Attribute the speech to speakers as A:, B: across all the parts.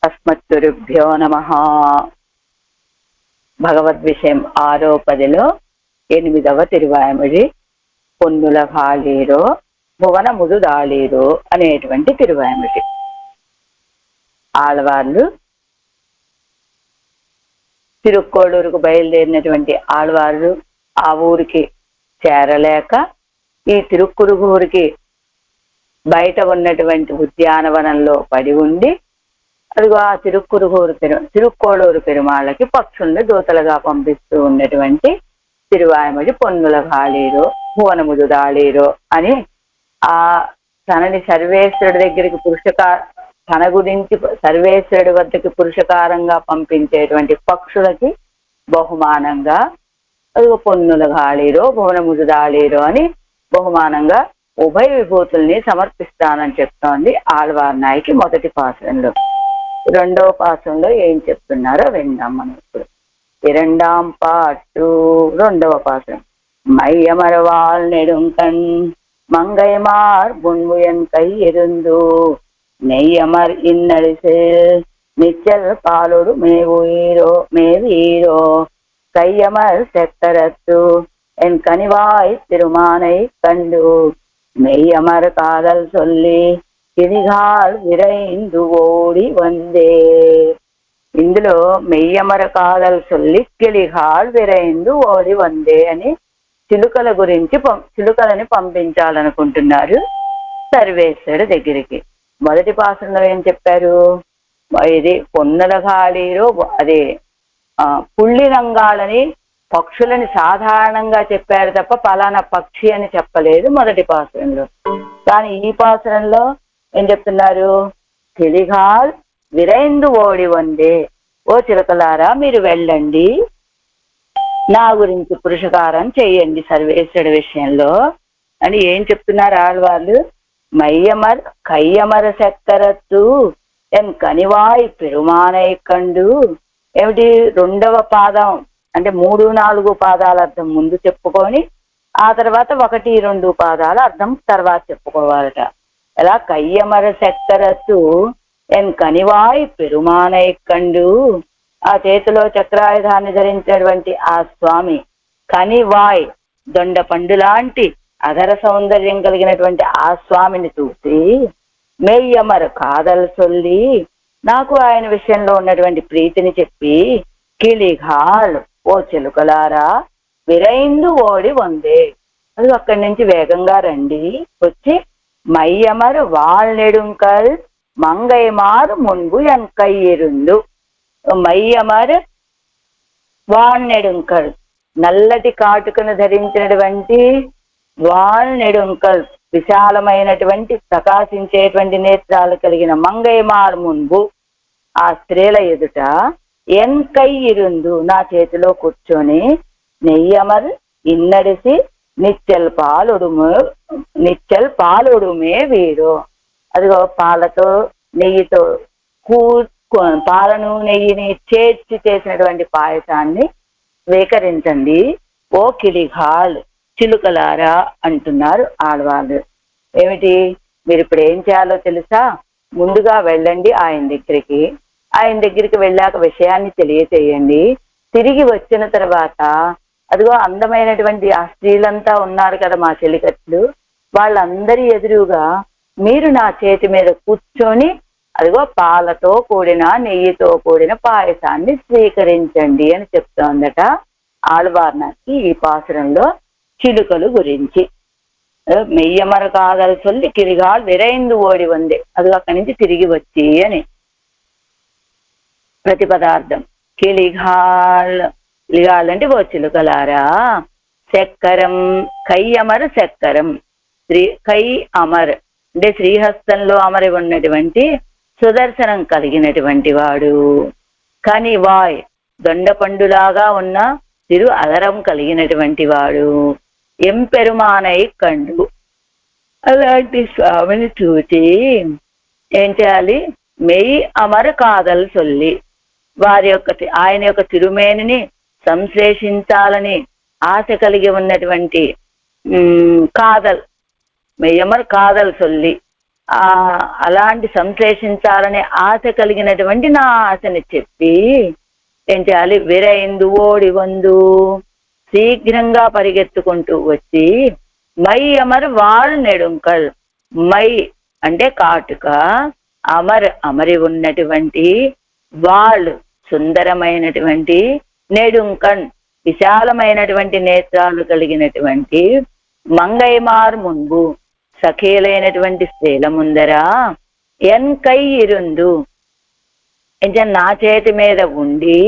A: అస్మద్గురుభ్యో నమః. భగవద్విషయం 6వ పదిలో 8వ తిరువాయమొഴി పొన్నుల కాళీరో భువన ముదుదాళీరో అనేటువంటి తిరువాయమొഴి. ఆళ్వార్లు తిరుక్కోడూరుకు బయలుదేరినటువంటి ఆళ్వార్లు ఆ ఊరికి చేరలేక ఈ తిరుక్కురుగూరికి బయట ఉన్నటువంటి ఉద్యానవనంలో పడి ఉండి, అదిగో ఆ తిరుక్కోడూరు పెరుమాళ్ళకి పక్షుల్ని దూతలుగా పంపిస్తూ ఉన్నటువంటి తిరువాయమొഴి పొన్నుల కాళీరో భువన ముదుదాళీరో అని ఆ తనని సర్వేశ్వరుడి దగ్గరికి తన గురించి సర్వేశ్వరుడి వద్దకి పురుషకారంగా పంపించేటువంటి పక్షులకి బహుమానంగా అదిగో పొన్నుల కాళీరో భువన ముదుదాళీరో అని బహుమానంగా ఉభయ విభూతుల్ని సమర్పిస్తానని చెప్తోంది ఆళ్వార్ నాయకి మొదటి పాసురంలో. రెండవ పాసురంలో ఏం చెప్తున్నారో విందాం మనం ఇప్పుడు. இரண்டாம் பாட்டு రెండవ పాసురం. மையமரவாள் நெடுங்கண் மங்கைமார் புன்முயன் கை இருந்து நெய்யமர் இன்னடிசு நிச்சல் பாலொடு மேவீரோ கையமர் செக்கரத்து என் கனிவாய் திருமானை கண்டு மெய்யமர் காதல் சொல்லி కిలిగాల్ విరైందు ఓడి వందే. ఇందులో మెయ్యమర కాదల్ సొల్లి కిలిగాల్ విరైందు ఓడి వందే అని చిలుకల గురించి చిలుకలని పంపించాలనుకుంటున్నారు సర్వేశ్వరుడి దగ్గరికి. మొదటి పాసంలో ఏం చెప్పారు? ఇది పొన్నుల కాళీరో అదే పుల్లి రంగాలని పక్షులని సాధారణంగా చెప్పారు తప్ప పలానా పక్షి అని చెప్పలేదు మొదటి పాసరంలో. కానీ ఈ పాసరంలో ఏం చెప్తున్నారు? కిలిగాల్ విరైందు ఓడి వందే, ఓ చిలకలారా మీరు వెళ్ళండి, నా గురించి పురుషకారం చెయ్యండి సర్వేశ్వరుడి విషయంలో అని ఏం చెప్తున్నారు ఆళ్వార్లు? మైయమర్ కయ్యమర సెక్కరత్తు ఎన్ కనివాయ్ పెరుమానై కండు. ఏమిటి? రెండవ పాదం అంటే 3, 4 పాదాల అర్థం ముందు చెప్పుకొని ఆ తర్వాత 1, 2 పాదాల అర్థం తర్వాత చెప్పుకోవాలట. ఎలా? కయ్యమర సెక్కరత్తు ఎన్ కనివాయ్ పెరుమానై కండు. ఆ చేతిలో చక్రాయుధాన్ని ధరించినటువంటి ఆ స్వామి కనివాయ్ దొండ పండు లాంటి అధర సౌందర్యం కలిగినటువంటి ఆ స్వామిని చూసి మెయ్యమర కాదల్ సొల్లి నాకు ఆయన విషయంలో ఉన్నటువంటి ప్రీతిని చెప్పి కిలిగాల్ ఓ చిలుకలారా విరైందు ఓడి వందే, అది అక్కడి నుంచి వేగంగా రండి, వచ్చి మైయమరు వాళ్నెడుంకల్ మంగైమారు మున్బు ఎన్కయ్యిరుండు. మైయమర్ వాళ్నెడుంకల్ నల్లటి కాటుకను ధరించినటువంటి వాళ్నెడుంకల్ విశాలమైనటువంటి ప్రకాశించేటువంటి నేత్రాలు కలిగిన మంగైమార్ మున్బు ఆ స్త్రీల ఎదుట ఎన్కయ్యిరుందు నా చేతిలో కూర్చొని నెయ్యమర్ ఇన్నడిసి నిచ్చల్ పాలుడుమే వీరు. అదిగో పాలతో నెయ్యితో పాలను నెయ్యిని చేర్చి చేసినటువంటి పాయసాన్ని స్వీకరించండి ఓ కిలిగాల్ చిలుకలారా అంటున్నారు ఆడవాళ్ళు. ఏమిటి? మీరు ఇప్పుడు ఏం చేయాలో తెలుసా? ముందుగా వెళ్ళండి ఆయన దగ్గరికి వెళ్ళాక విషయాన్ని తెలియచేయండి. తిరిగి వచ్చిన తర్వాత అదిగో అందమైనటువంటి ఆ స్త్రీలంతా ఉన్నారు కదా మా చెలికట్లు, వాళ్ళందరి ఎదురుగా మీరు నా చేతి మీద కూర్చొని అదిగో పాలతో కూడిన నెయ్యితో కూడిన పాయసాన్ని స్వీకరించండి అని చెప్తోందట ఆళ్వార్నాకి ఈ పాసురంలో చిలుకలు గురించి. మెయ్యమర కాదల్ సొల్లి కిలిగాల్ విరైందు ఓడి వందే, అది అక్కడి నుంచి తిరిగి వచ్చి అని ప్రతిపదార్థం. కిలిగాల్ అంటే ఓ చిలుకలారా. శక్కరం కయ్యమర్ శక్కరం కై అమర్ అంటే శ్రీహస్తంలో అమరి ఉన్నటువంటి సుదర్శనం కలిగినటువంటి వాడు. కనివాయ్ దొండపండులాగా ఉన్న తిరు అదరం కలిగినటువంటి వాడు. ఎంపెరుమానై కండు అలాంటి స్వామిని చూచి ఏం చేయాలి? మెయ్యి అమర కాదల్ సొల్లి ఆయన యొక్క తిరుమేనిని సంశ్లేషించాలని ఆశ కలిగి ఉన్నటువంటి కాదల్ మెయ్యమర్ కాదల్ సొల్లి అలాంటి సంశ్లేషించాలనే ఆశ కలిగినటువంటి నా ఆశని చెప్పి ఏం చేయాలి, విరైందు ఓడి వందు శీఘ్రంగా పరిగెత్తుకుంటూ వచ్చి మై అమర్ వాళ్ నెడుంకల్, మై అంటే కాటుక, అమర్ అమరి ఉన్నటువంటి, వాళ్ళు సుందరమైనటువంటి, నెడుంకన్ విశాలమైనటువంటి నేత్రాలు కలిగినటువంటి, మంగైమార్ ముందు సఖీలైనటువంటి స్త్రీల ముందర, ఎన్ కై ఇరుందు నా చేతి మీద ఉండి,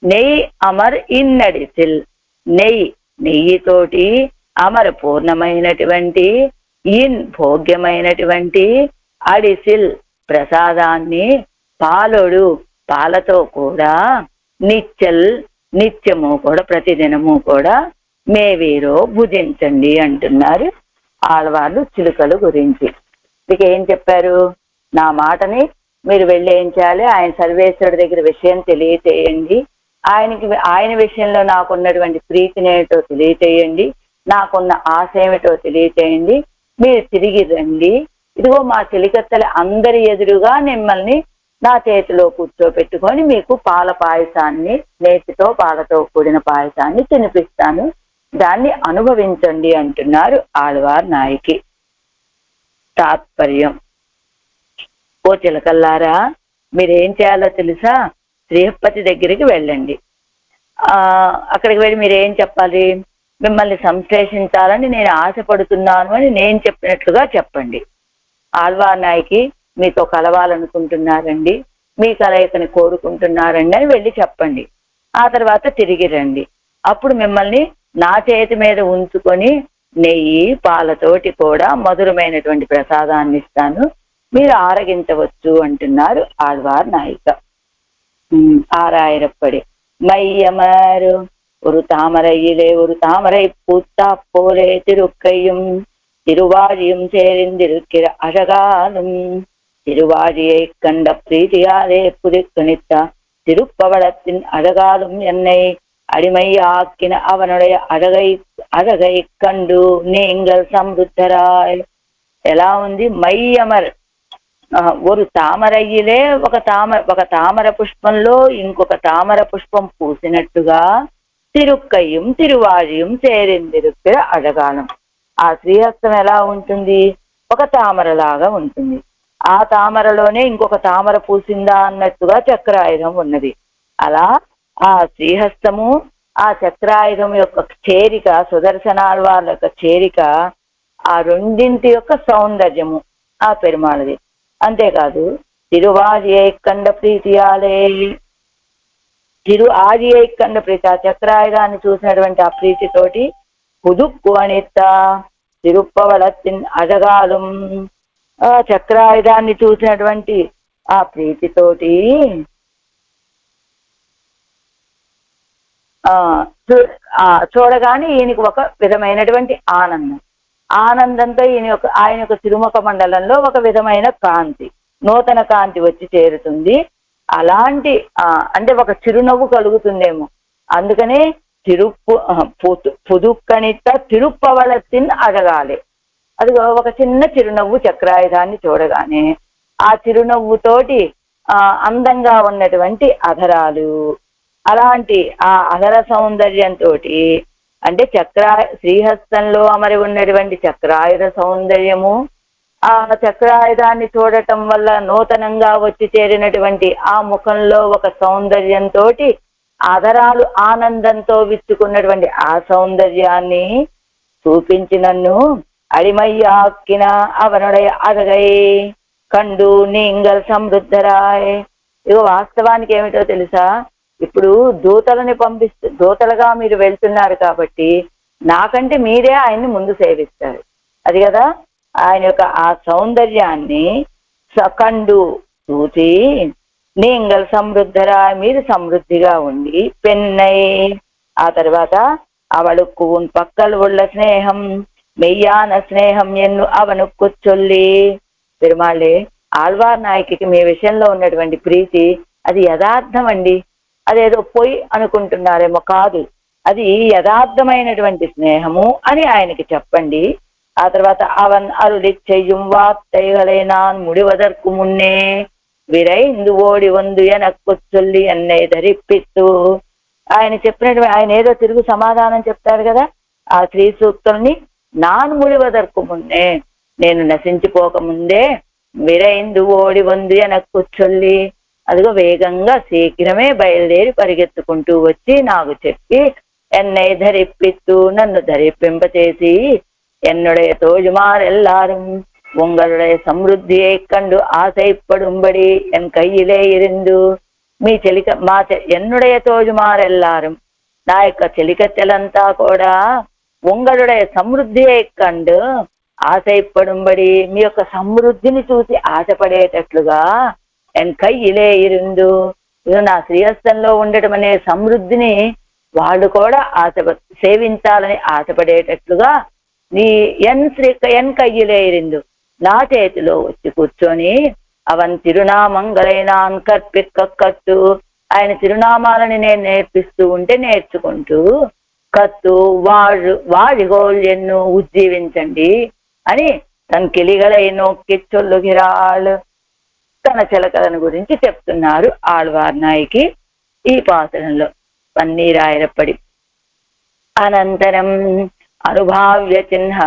A: నెయ్యి అమర్ ఇన్నడిసిల్ నెయ్యితోటి, అమర పూర్ణమైనటువంటి, ఇన్ భోగ్యమైనటువంటి, అడిసిల్ ప్రసాదాన్ని, పాలుడు పాలతో కూడా, నిత్యల్ నిత్యము కూడా ప్రతిదినము కూడా మేవీరో భుజించండి అంటున్నారు ఆళ్వార్లు చిలుకలు గురించి. ఇక ఏం చెప్పారు, నా మాటని మీరు వెళ్ళి ఏం చేయాలి, ఆయన సర్వేశ్వరుడి దగ్గర విషయం తెలియచేయండి, ఆయన విషయంలో నాకున్నటువంటి ప్రీతిని ఏమిటో తెలియచేయండి, నాకున్న ఆశ ఏమిటో తెలియచేయండి, మీరు తిరిగి రండి, ఇదిగో మా చెలికత్తెల అందరి ఎదురుగా మిమ్మల్ని నా చేతిలో కూర్చోపెట్టుకొని మీకు పాల పాయసాన్ని, నేతితో పాలతో కూడిన పాయసాన్ని తినిపిస్తాను, దాన్ని అనుభవించండి అంటున్నారు ఆళ్వార్ నాయకి. తాత్పర్యం, ఓ చిలకల్లారా మీరేం చేయాలో తెలుసా, శ్రీహపతి దగ్గరికి వెళ్ళండి. అక్కడికి వెళ్ళి మీరేం చెప్పాలి, మిమ్మల్ని సంశ్లేషించాలని నేను ఆశపడుతున్నాను అని నేను చెప్పినట్లుగా చెప్పండి. ఆళ్వార్ నాయకి మీతో కలవాలనుకుంటున్నారండి, మీ కలయికని కోరుకుంటున్నారండి అని వెళ్ళి చెప్పండి. ఆ తర్వాత తిరిగి రండి, అప్పుడు మిమ్మల్ని నా చేతి మీద ఉంచుకొని నెయ్యి పాలతోటి కూడా మధురమైనటువంటి ప్రసాదాన్ని ఇస్తాను, మీరు ఆరగించవచ్చు అంటున్నారు ఆళ్వార్ నాయిక. ஆறாயிரப்படி மையமர் ஒரு தாமரையிலே ஒரு தாமரை பூத்தா போலே திருக்கையும் திருவாழியும் சேர்ந்திருக்கிற அழகாலும் திருவாழியை கண்ட பிரீதியாலே புதுக்கணித்த திருப்பவளத்தின் அழகாலும் என்னை அடிமையாக்கின அவனுடைய அழகை கண்டு நீங்கள் சம்ருத்தராய். ఎలా ఉంది, మైయమర్ ஒரு తామరయ్యలే ఒక తామర పుష్పంలో ఇంకొక తామర పుష్పం పూసినట్టుగా తిరుక్కయ్యం తిరువాழிయం చేరిందిరుక్కిర అడగాలం. ఆ శ్రీహస్తం ఎలా ఉంటుంది, ఒక తామరలాగా ఉంటుంది, ఆ తామరలోనే ఇంకొక తామర పూసిందా అన్నట్టుగా చక్రాయుధం ఉన్నది. అలా ఆ శ్రీహస్తము ఆ చక్రాయుధం యొక్క చేరిక, సుదర్శనాళ్వార్ల యొక్క చేరిక, ఆ రెండింటి యొక్క సౌందర్యము ఆ పెరుమాళది. అంతేకాదు తిరువాజియై కండ ప్రీతియాలే, ఆదియై కండ ప్రీతి, ఆ చక్రాయుధాన్ని చూసినటువంటి ఆ ప్రీతితోటి పుదుక్కు అనిత తిరుప్పవళత్తిన్ అజగాలం, ఆ చక్రాయుధాన్ని చూసినటువంటి ఆ ప్రీతితోటి చూడగానే ఈయనకి ఒక విధమైనటువంటి ఆనందంతో ఆయన యొక్క తిరుముఖ మండలంలో ఒక విధమైన కాంతి, నూతన కాంతి వచ్చి చేరుతుంది. అలాంటి అంటే ఒక చిరునవ్వు కలుగుతుందేమో, అందుకనే పుదుక్కనిత తిరుప్పవళత్తిన్ అడగాలి. అది ఒక చిన్న చిరునవ్వు చక్రాయుధాన్ని చూడగానే, ఆ చిరునవ్వుతోటి అందంగా ఉన్నటువంటి అధరాలు, అలాంటి ఆ అధర సౌందర్యంతో, అంటే శ్రీహస్తంలో అమరి ఉన్నటువంటి చక్రాయుధ సౌందర్యము, ఆ చక్రాయుధాన్ని చూడటం వల్ల నూతనంగా వచ్చి చేరినటువంటి ఆ ముఖంలో ఒక సౌందర్యంతో, ఆధరాలు ఆనందంతో విచ్చుకున్నటువంటి ఆ సౌందర్యాన్ని చూపించి నన్ను అడిమయ్యాక్కిన అవనుడయ అడగై కండు నీంగల్ సమృద్ధరాయ్. ఇగో వాస్తవానికి ఏమిటో తెలుసా, ఇప్పుడు దూతలుగా మీరు వెళ్తున్నారు కాబట్టి నాకంటే మీరే ఆయన్ని ముందు సేవిస్తారు. అది కదా, ఆయన యొక్క ఆ సౌందర్యాన్ని సకండు చూసి నీంగల్ సమృద్ధరా, మీరు సమృద్ధిగా ఉండి, పెన్నై ఆ తర్వాత అవళుక్కు పక్కలు ఉళ్ళ స్నేహం మెయ్యాన స్నేహం ఎన్ను అవనుక్కు చొల్లి. పెరుమాళ్ళే, ఆళ్వార్ నాయకికి మీ విషయంలో ఉన్నటువంటి ప్రీతి అది యథార్థం అండి, అదేదో పోయి అనుకుంటున్నారేమో, కాదు, అది యథార్థమైనటువంటి స్నేహము అని ఆయనకి చెప్పండి. ఆ తర్వాత అవన్ అరుడి చెయ్యం వార్తైகளை நான் முடிவதற்கு முன்னே విరైందు ఓడి వందు ఎనక్కు చొల్లి అన్నై ధరిప్పిత్తు. ఆయన చెప్పినటువంటి ఆయన ఏదో తిరుగు సమాధానం చెప్తాడు కదా ఆ శ్రీ సూక్తుల్ని. నాన్ ముడివదర్కు మున్నే, నేను నశించిపోకముందే విరైందు ఓడి వందు ఎనక్కు చొల్లి, అదిగో వేగంగా శీఘ్రమే బయలుదేరి పరిగెత్తుకుంటూ వచ్చి నాకు చెప్పి ఎన్నై ధరిప్పిత్తు, నన్ను ధరిప్పింపచేసి என்னுடைய தோழிமார் எல்லாரும் உங்களுடைய சம்ருத்தியை கண்டு ஆசைப்படும்படி என் கையிலே இருந்து మీ మా ఎన్నుடைய తోజుమార్ ఎల్లారం, నా యొక్క చెలికత్తెలంతా కూడా ఉంగళుடைய సమృద్ధియే కండు ఆశపడుంబడి, మీ యొక్క సమృద్ధిని చూసి ఆశపడేటట్లుగా ఎన్ కయ్యిలే ఇరుందు, నా శ్రీహస్తంలో ఉండటం అనే సమృద్ధిని వాళ్ళు కూడా సేవించాలని ఆశపడేటట్లుగా నీ ఎన్ కయ్యిలే ఇరిందు, నా చేతిలో వచ్చి కూర్చొని అవన్ తిరునామంగళైనాన్ కట్టు, ఆయన తిరునామాలని నేను నేర్పిస్తూ ఉంటే నేర్చుకుంటూ కత్తు వాడిగోల్ ఎన్ను ఉజ్జీవించండి అని తన కిలిగలై నొక్కి చొల్లుగిరాళ్ళు తన చిలకలను గురించి చెప్తున్నారు ఆళ్వార్ నాయకి ఈ పాత్రంలో పన్నీరాయరప్పడి. అనంతరం అనుభావ్య చిహ్న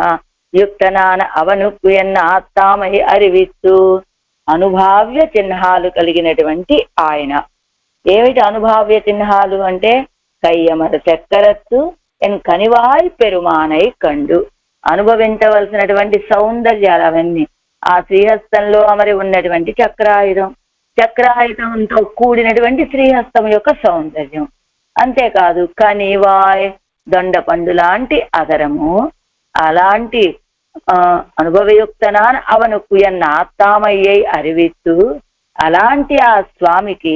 A: యుక్తనాన అవనుక్కు ఎన్న ఆత్తామై అరివిస్తూ, అనుభావ్య చిహ్నాలు కలిగినటువంటి ఆయన. ఏమిటి అనుభావ్య చిహ్నాలు అంటే కయ్యమర చక్కరత్తు ఎన్ కనివాయ్ పెరుమానై కండు, అనుభవించవలసినటువంటి సౌందర్యాలు అవన్నీ ఆ శ్రీహస్తంలో అమరి ఉన్నటువంటి చక్రాయుధంతో కూడినటువంటి శ్రీహస్తం యొక్క సౌందర్యం. అంతేకాదు కనివాయ్ దొండపండు లాంటి అదరము, అలాంటి అనుభవయుక్తనాన అవను కుయన్న ఆత్తామయ్యై అరివిస్తూ, అలాంటి ఆ స్వామికి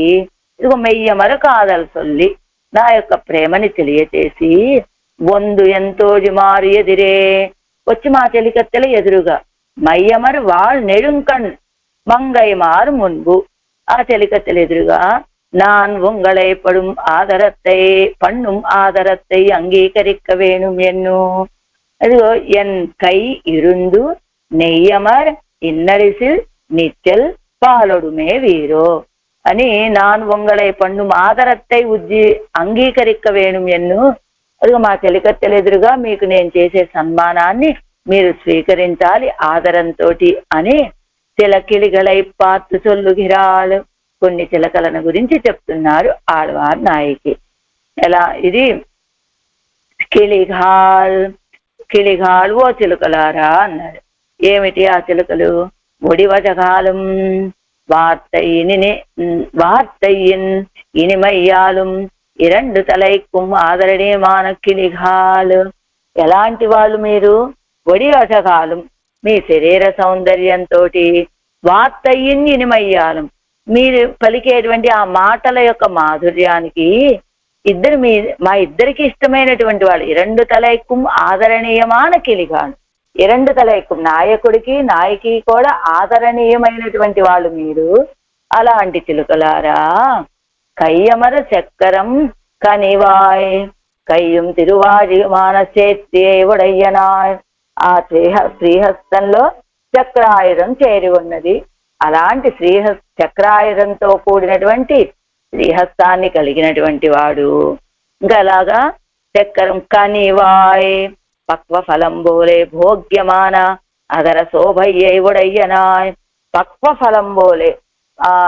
A: ఇదిగో మెయ్యమర కాదలు సొల్లి నా యొక్క ప్రేమని తెలియచేసి బొందు ఎంతో జుమారు ఎదిరే వచ్చి మా చెలికత్తెల ఎదురుగా మైయమర్ వాళ్ళ నెడుంకణ్ మంగైమారు మున్బు, ఆ చెలికత్తెల ఎదురుగా நான் உங்களை படும் ஆதரத்தை பண்ணும் ஆதரத்தை அங்கீகரிக்க வேணும் என்னும், అదిగో ఎన్ కై ఇరుందు నెయ్యమర్ ఇన్నరిసిల్ నిచ్చల్ పాలొడుమే వీరో అని నాన్ వంగళై పండు ఆదరత్తై అంగీకరిక్క వేణుం ఎన్ను, అదిగో మా చెలికత్తెల ఎదురుగా మీకు నేను చేసే సన్మానాన్ని మీరు స్వీకరించాలి ఆదరంతో అని చిలకిలిగలై పాత్తు చొల్లుగిరాళ్ళు కొన్ని చిలకలను గురించి చెప్తున్నారు ఆళ్వార్ నాయకి. ఎలా ఇది కిళిఘాల్ ఓ చిలుకలారా అన్నాడు. ఏమిటి ఆ చిలుకలు? ఒడివజగాలం వార్తయ్యిన్ ఇనిమయ్యాலும் ఇరండు తలైక్కుం ఆదరణీయమాన కిళిఘాల్. ఎలాంటి వాళ్ళు మీరు? ఒడివజగాలం మీ శరీర సౌందర్యంతో, వార్తయ్యిన్ ఇనిమయ్యాలం మీరు పలికేటువంటి ఆ మాటల యొక్క మాధుర్యానికి మా ఇద్దరికి ఇష్టమైనటువంటి వాళ్ళు. ఇరండు తలైక్కుం ఆదరణీయమాన కిలిగాను, ఇరండు తలైక్కుం నాయకుడికి నాయకి కూడా ఆదరణీయమైనటువంటి వాళ్ళు మీరు. అలాంటి చిలుకలారా కయ్యమర చక్కరం కనివాయ్ కయ్యం తిరువాజిమాన చేత్తే ఉడయ్యనాయ్, ఆ శ్రీహస్తంలో చక్రాయుధం చేరి ఉన్నది. అలాంటి చక్రాయుధంతో కూడినటువంటి శ్రీహస్తాన్ని కలిగినటువంటి వాడు. ఇంకా అలాగా చక్రం కనివాయ్ పక్వ ఫలం బోలే భోగ్యమాన అదర శోభయ్యై ఉడయ్యనాయ్. పక్వ ఫలం బోలే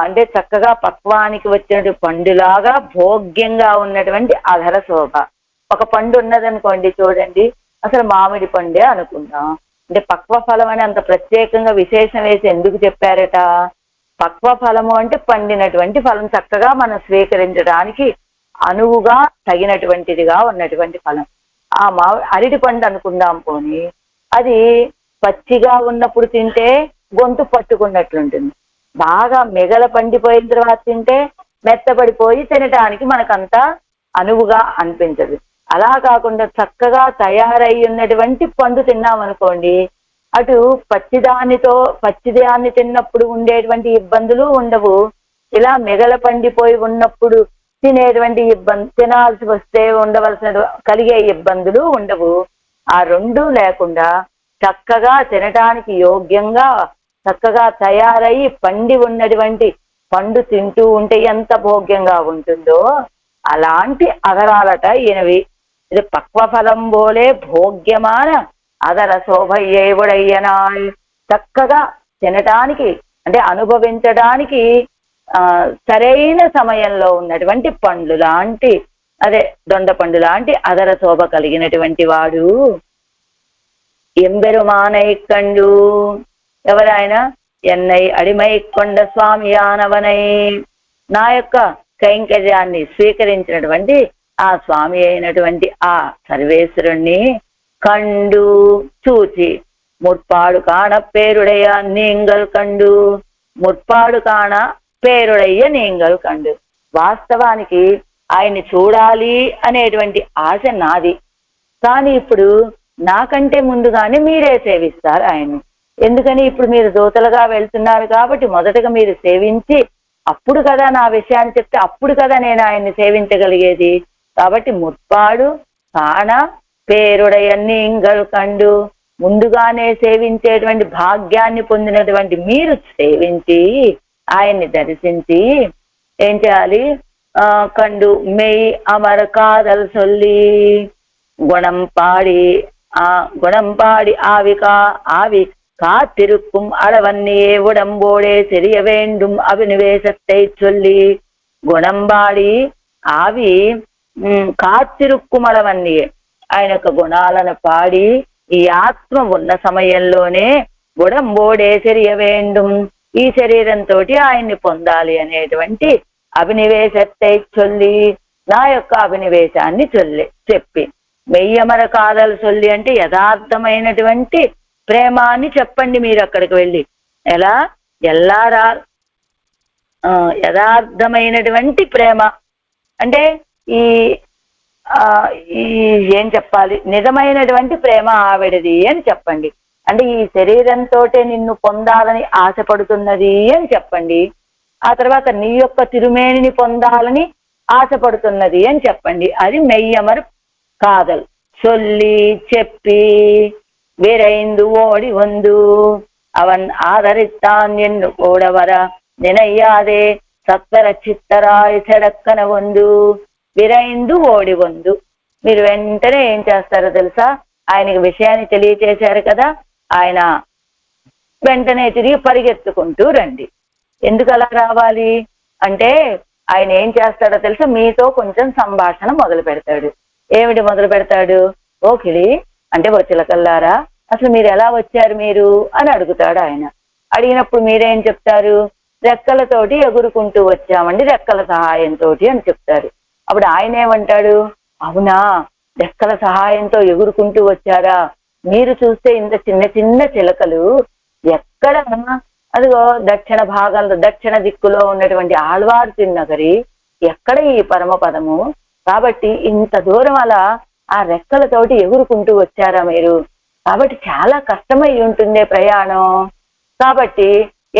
A: అంటే చక్కగా పక్వానికి వచ్చినటువంటి పండులాగా భోగ్యంగా ఉన్నటువంటి అధర శోభ. ఒక పండు ఉన్నదనుకోండి, చూడండి అసలు మామిడి పండే అనుకుందాం. అంటే పక్వ ఫలం అని అంత ప్రత్యేకంగా విశేషం వేసి ఎందుకు చెప్పారట? పక్వ ఫలము అంటే పండినటువంటి ఫలం, చక్కగా మనం స్వీకరించడానికి అనువుగా తగినటువంటిదిగా ఉన్నటువంటి ఫలం. ఆ అరటి పండు అనుకుందాం పోని, అది పచ్చిగా ఉన్నప్పుడు తింటే గొంతు పట్టుకున్నట్లుంటుంది. బాగా మెగల పండిపోయిన తర్వాత తింటే మెత్తపడిపోయి తినటానికి మనకంతా అనువుగా అనిపించదు. అలా కాకుండా చక్కగా తయారై ఉన్నటువంటి పండు తిన్నామనుకోండి, అటు పచ్చిదాన్ని తిన్నప్పుడు ఉండేటువంటి ఇబ్బందులు ఉండవు. ఇలా మెగల పండిపోయి ఉన్నప్పుడు తినేటువంటి ఇబ్బంది, తినాల్సి వస్తే ఉండవలసిన కలిగే ఇబ్బందులు ఉండవు. ఆ రెండూ లేకుండా చక్కగా తినటానికి యోగ్యంగా చక్కగా తయారయ్యి పండి ఉన్నటువంటి పండు తింటూ ఉంటే ఎంత భోగ్యంగా ఉంటుందో అలాంటి అదరాలట ఈయనవి. ఇది పక్వఫలం బోలే భోగ్యమాన అదర శోభయ్యేవుడయ్యనాయ్. చక్కగా తినటానికి అంటే అనుభవించడానికి సరైన సమయంలో ఉన్నటువంటి పండ్లు లాంటి, అదే దొండ పండు లాంటి అదర శోభ కలిగినటువంటి వాడు ఎంబెరుమానై కండు. ఎవరాయన? ఎన్నై అడిమై కొండ స్వామియానవనై. నా యొక్క కైంకర్యాన్ని స్వీకరించినటువంటి ఆ స్వామి అయినటువంటి ఆ సర్వేశ్వరుణ్ణి కండు చూచి, ముற்பாடு కాణ పేరుడయ్య నీంగల్ కండు. ముற்பாடு కాణ పేరుడయ్య నీంగల్ కండు. వాస్తవానికి ఆయన్ని చూడాలి అనేటువంటి ఆశ నాది, కానీ ఇప్పుడు నాకంటే ముందుగానే మీరే సేవిస్తారు ఆయన్ని. ఎందుకని? ఇప్పుడు మీరు దూతలుగా వెళ్తున్నారు కాబట్టి మొదటగా మీరు సేవించి అప్పుడు కదా నా విషయాన్ని చెప్తే అప్పుడు కదా నేను ఆయన్ని సేవించగలిగేది. కాబట్టి ముற்பாடு కాణ పేరుడయ్య నీంగల్ కండు, ముందుగానే సేవించేటువంటి భాగ్యాన్ని పొందినటువంటి మీరు సేవించి ఆయన్ని దర్శించి ఏం చేయాలి? కండు మెయ్ అమర కాదల్ సొల్లి గుణం పాడి ఆవి காத்திருக்கும் அளவன்னியே உடம்போடே செறிய வேண்டும் அபினிவேசத்தை சொல்லி. గుణంబాడి ఆవి కాத்திருக்கும் அளవన్నియే, ఆయన యొక్క గుణాలను పాడి ఈ ఆత్మ ఉన్న సమయంలోనే గుడంబోడే శరీర వేండుం, ఈ శరీరంతో ఆయన్ని పొందాలి అనేటువంటి అభినివేశத்தை చొల్లి, నా యొక్క అభినివేశాన్ని చెప్పి. మెయ్యమర కాదలు చొల్లి అంటే యథార్థమైనటువంటి ప్రేమాన్ని చెప్పండి. మీరు అక్కడికి వెళ్ళి ఎల్లారా యథార్థమైనటువంటి ప్రేమ అంటే ఈ ఏం చెప్పాలి? నిజమైనటువంటి ప్రేమ ఆవిడది అని చెప్పండి. అంటే ఈ శరీరంతో నిన్ను పొందాలని ఆశపడుతున్నది అని చెప్పండి. ఆ తర్వాత నీ యొక్క తిరుమేనిని పొందాలని ఆశపడుతున్నది అని చెప్పండి. అది మెయ్యమర్ కాదల్ చొల్లి చెప్పి విరైందు ఓడి వందు అవన్ ఆదరిస్తాన్ ఎన్ను కూడవర నినయ్యాదే సత్వర చిత్తరాయ్ చెడక్కన వందు విరైందు ఓడి వందు. మీరు వెంటనే ఏం చేస్తారో తెలుసా? ఆయనకి విషయాన్ని తెలియచేశారు కదా, ఆయన వెంటనే తిరిగి పరిగెత్తుకుంటూ రండి. ఎందుకు అలా రావాలి అంటే ఆయన ఏం చేస్తాడో తెలుసా? మీతో కొంచెం సంభాషణ మొదలు పెడతాడు. ఏమిటి మొదలు పెడతాడు? ఓ కిళి అంటే ఓ చిలకల్లారా, అసలు మీరు ఎలా వచ్చారు మీరు అని అడుగుతాడు ఆయన. అడిగినప్పుడు మీరేం చెప్తారు? రెక్కలతోటి ఎగురుకుంటూ వచ్చామండి, రెక్కల సహాయంతో అని చెప్తారు. అప్పుడు ఆయన ఏమంటాడు? అవునా, రెక్కల సహాయంతో ఎగురుకుంటూ వచ్చారా? మీరు చూస్తే ఇంత చిన్న చిన్న చిలకలు ఎక్కడ, అదిగో దక్షిణ భాగంలో దక్షిణ దిక్కులో ఉన్నటువంటి ఆళ్వారు తిన్నగరి ఎక్కడ ఈ పరమపదము. కాబట్టి ఇంత దూరం అలా ఆ రెక్కలతోటి ఎగురుకుంటూ వచ్చారా మీరు? కాబట్టి చాలా కష్టమై ఉంటుందే ప్రయాణం. కాబట్టి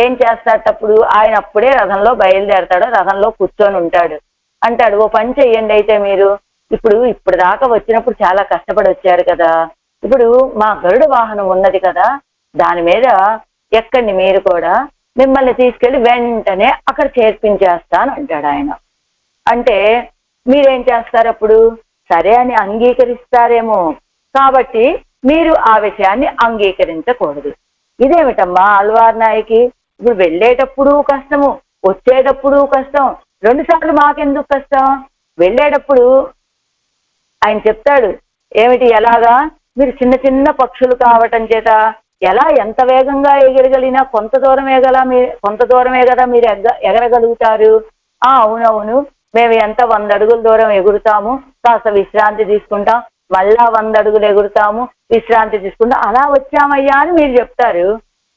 A: ఏం చేస్తాడప్పుడు ఆయన అప్పుడే రథంలో బయలుదేరతాడు, రథంలో కూర్చొని ఉంటాడు. అంటాడు, ఓ పని చెయ్యండి అయితే మీరు ఇప్పుడు దాకా వచ్చినప్పుడు చాలా కష్టపడి వచ్చారు కదా, ఇప్పుడు మా గరుడ వాహనం ఉన్నది కదా, దాని మీద ఎక్కండి మీరు కూడా, మిమ్మల్ని తీసుకెళ్లి వెంటనే అక్కడ చేర్పించేస్తాను అంటాడు ఆయన. అంటే మీరేం చేస్తారు అప్పుడు? సరే అని అంగీకరిస్తారేమో. కాబట్టి మీరు ఆ విషయాన్ని అంగీకరించకూడదు. ఇదేమిటమ్మా ఆళ్వార్ నాయకి, ఇప్పుడు వెళ్ళేటప్పుడు కష్టము, వచ్చేటప్పుడు కష్టం, 2 సార్లు మాకెందుకు కష్టం? వెళ్ళేటప్పుడు ఆయన చెప్తాడు ఏమిటి, ఎలాగా మీరు చిన్న చిన్న పక్షులు కావటం చేత ఎలా ఎంత వేగంగా ఎగరగలిగినా కొంత దూరమే కదా మీరు ఎగరగలుగుతారు. అవునవును, మేము ఎంత 100 అడుగుల దూరం ఎగురుతాము, కాస్త విశ్రాంతి తీసుకుంటాం, మళ్ళా 100 అడుగులు ఎగురుతాము, విశ్రాంతి తీసుకుంటాం, అలా వచ్చామయ్యా అని మీరు చెప్తారు.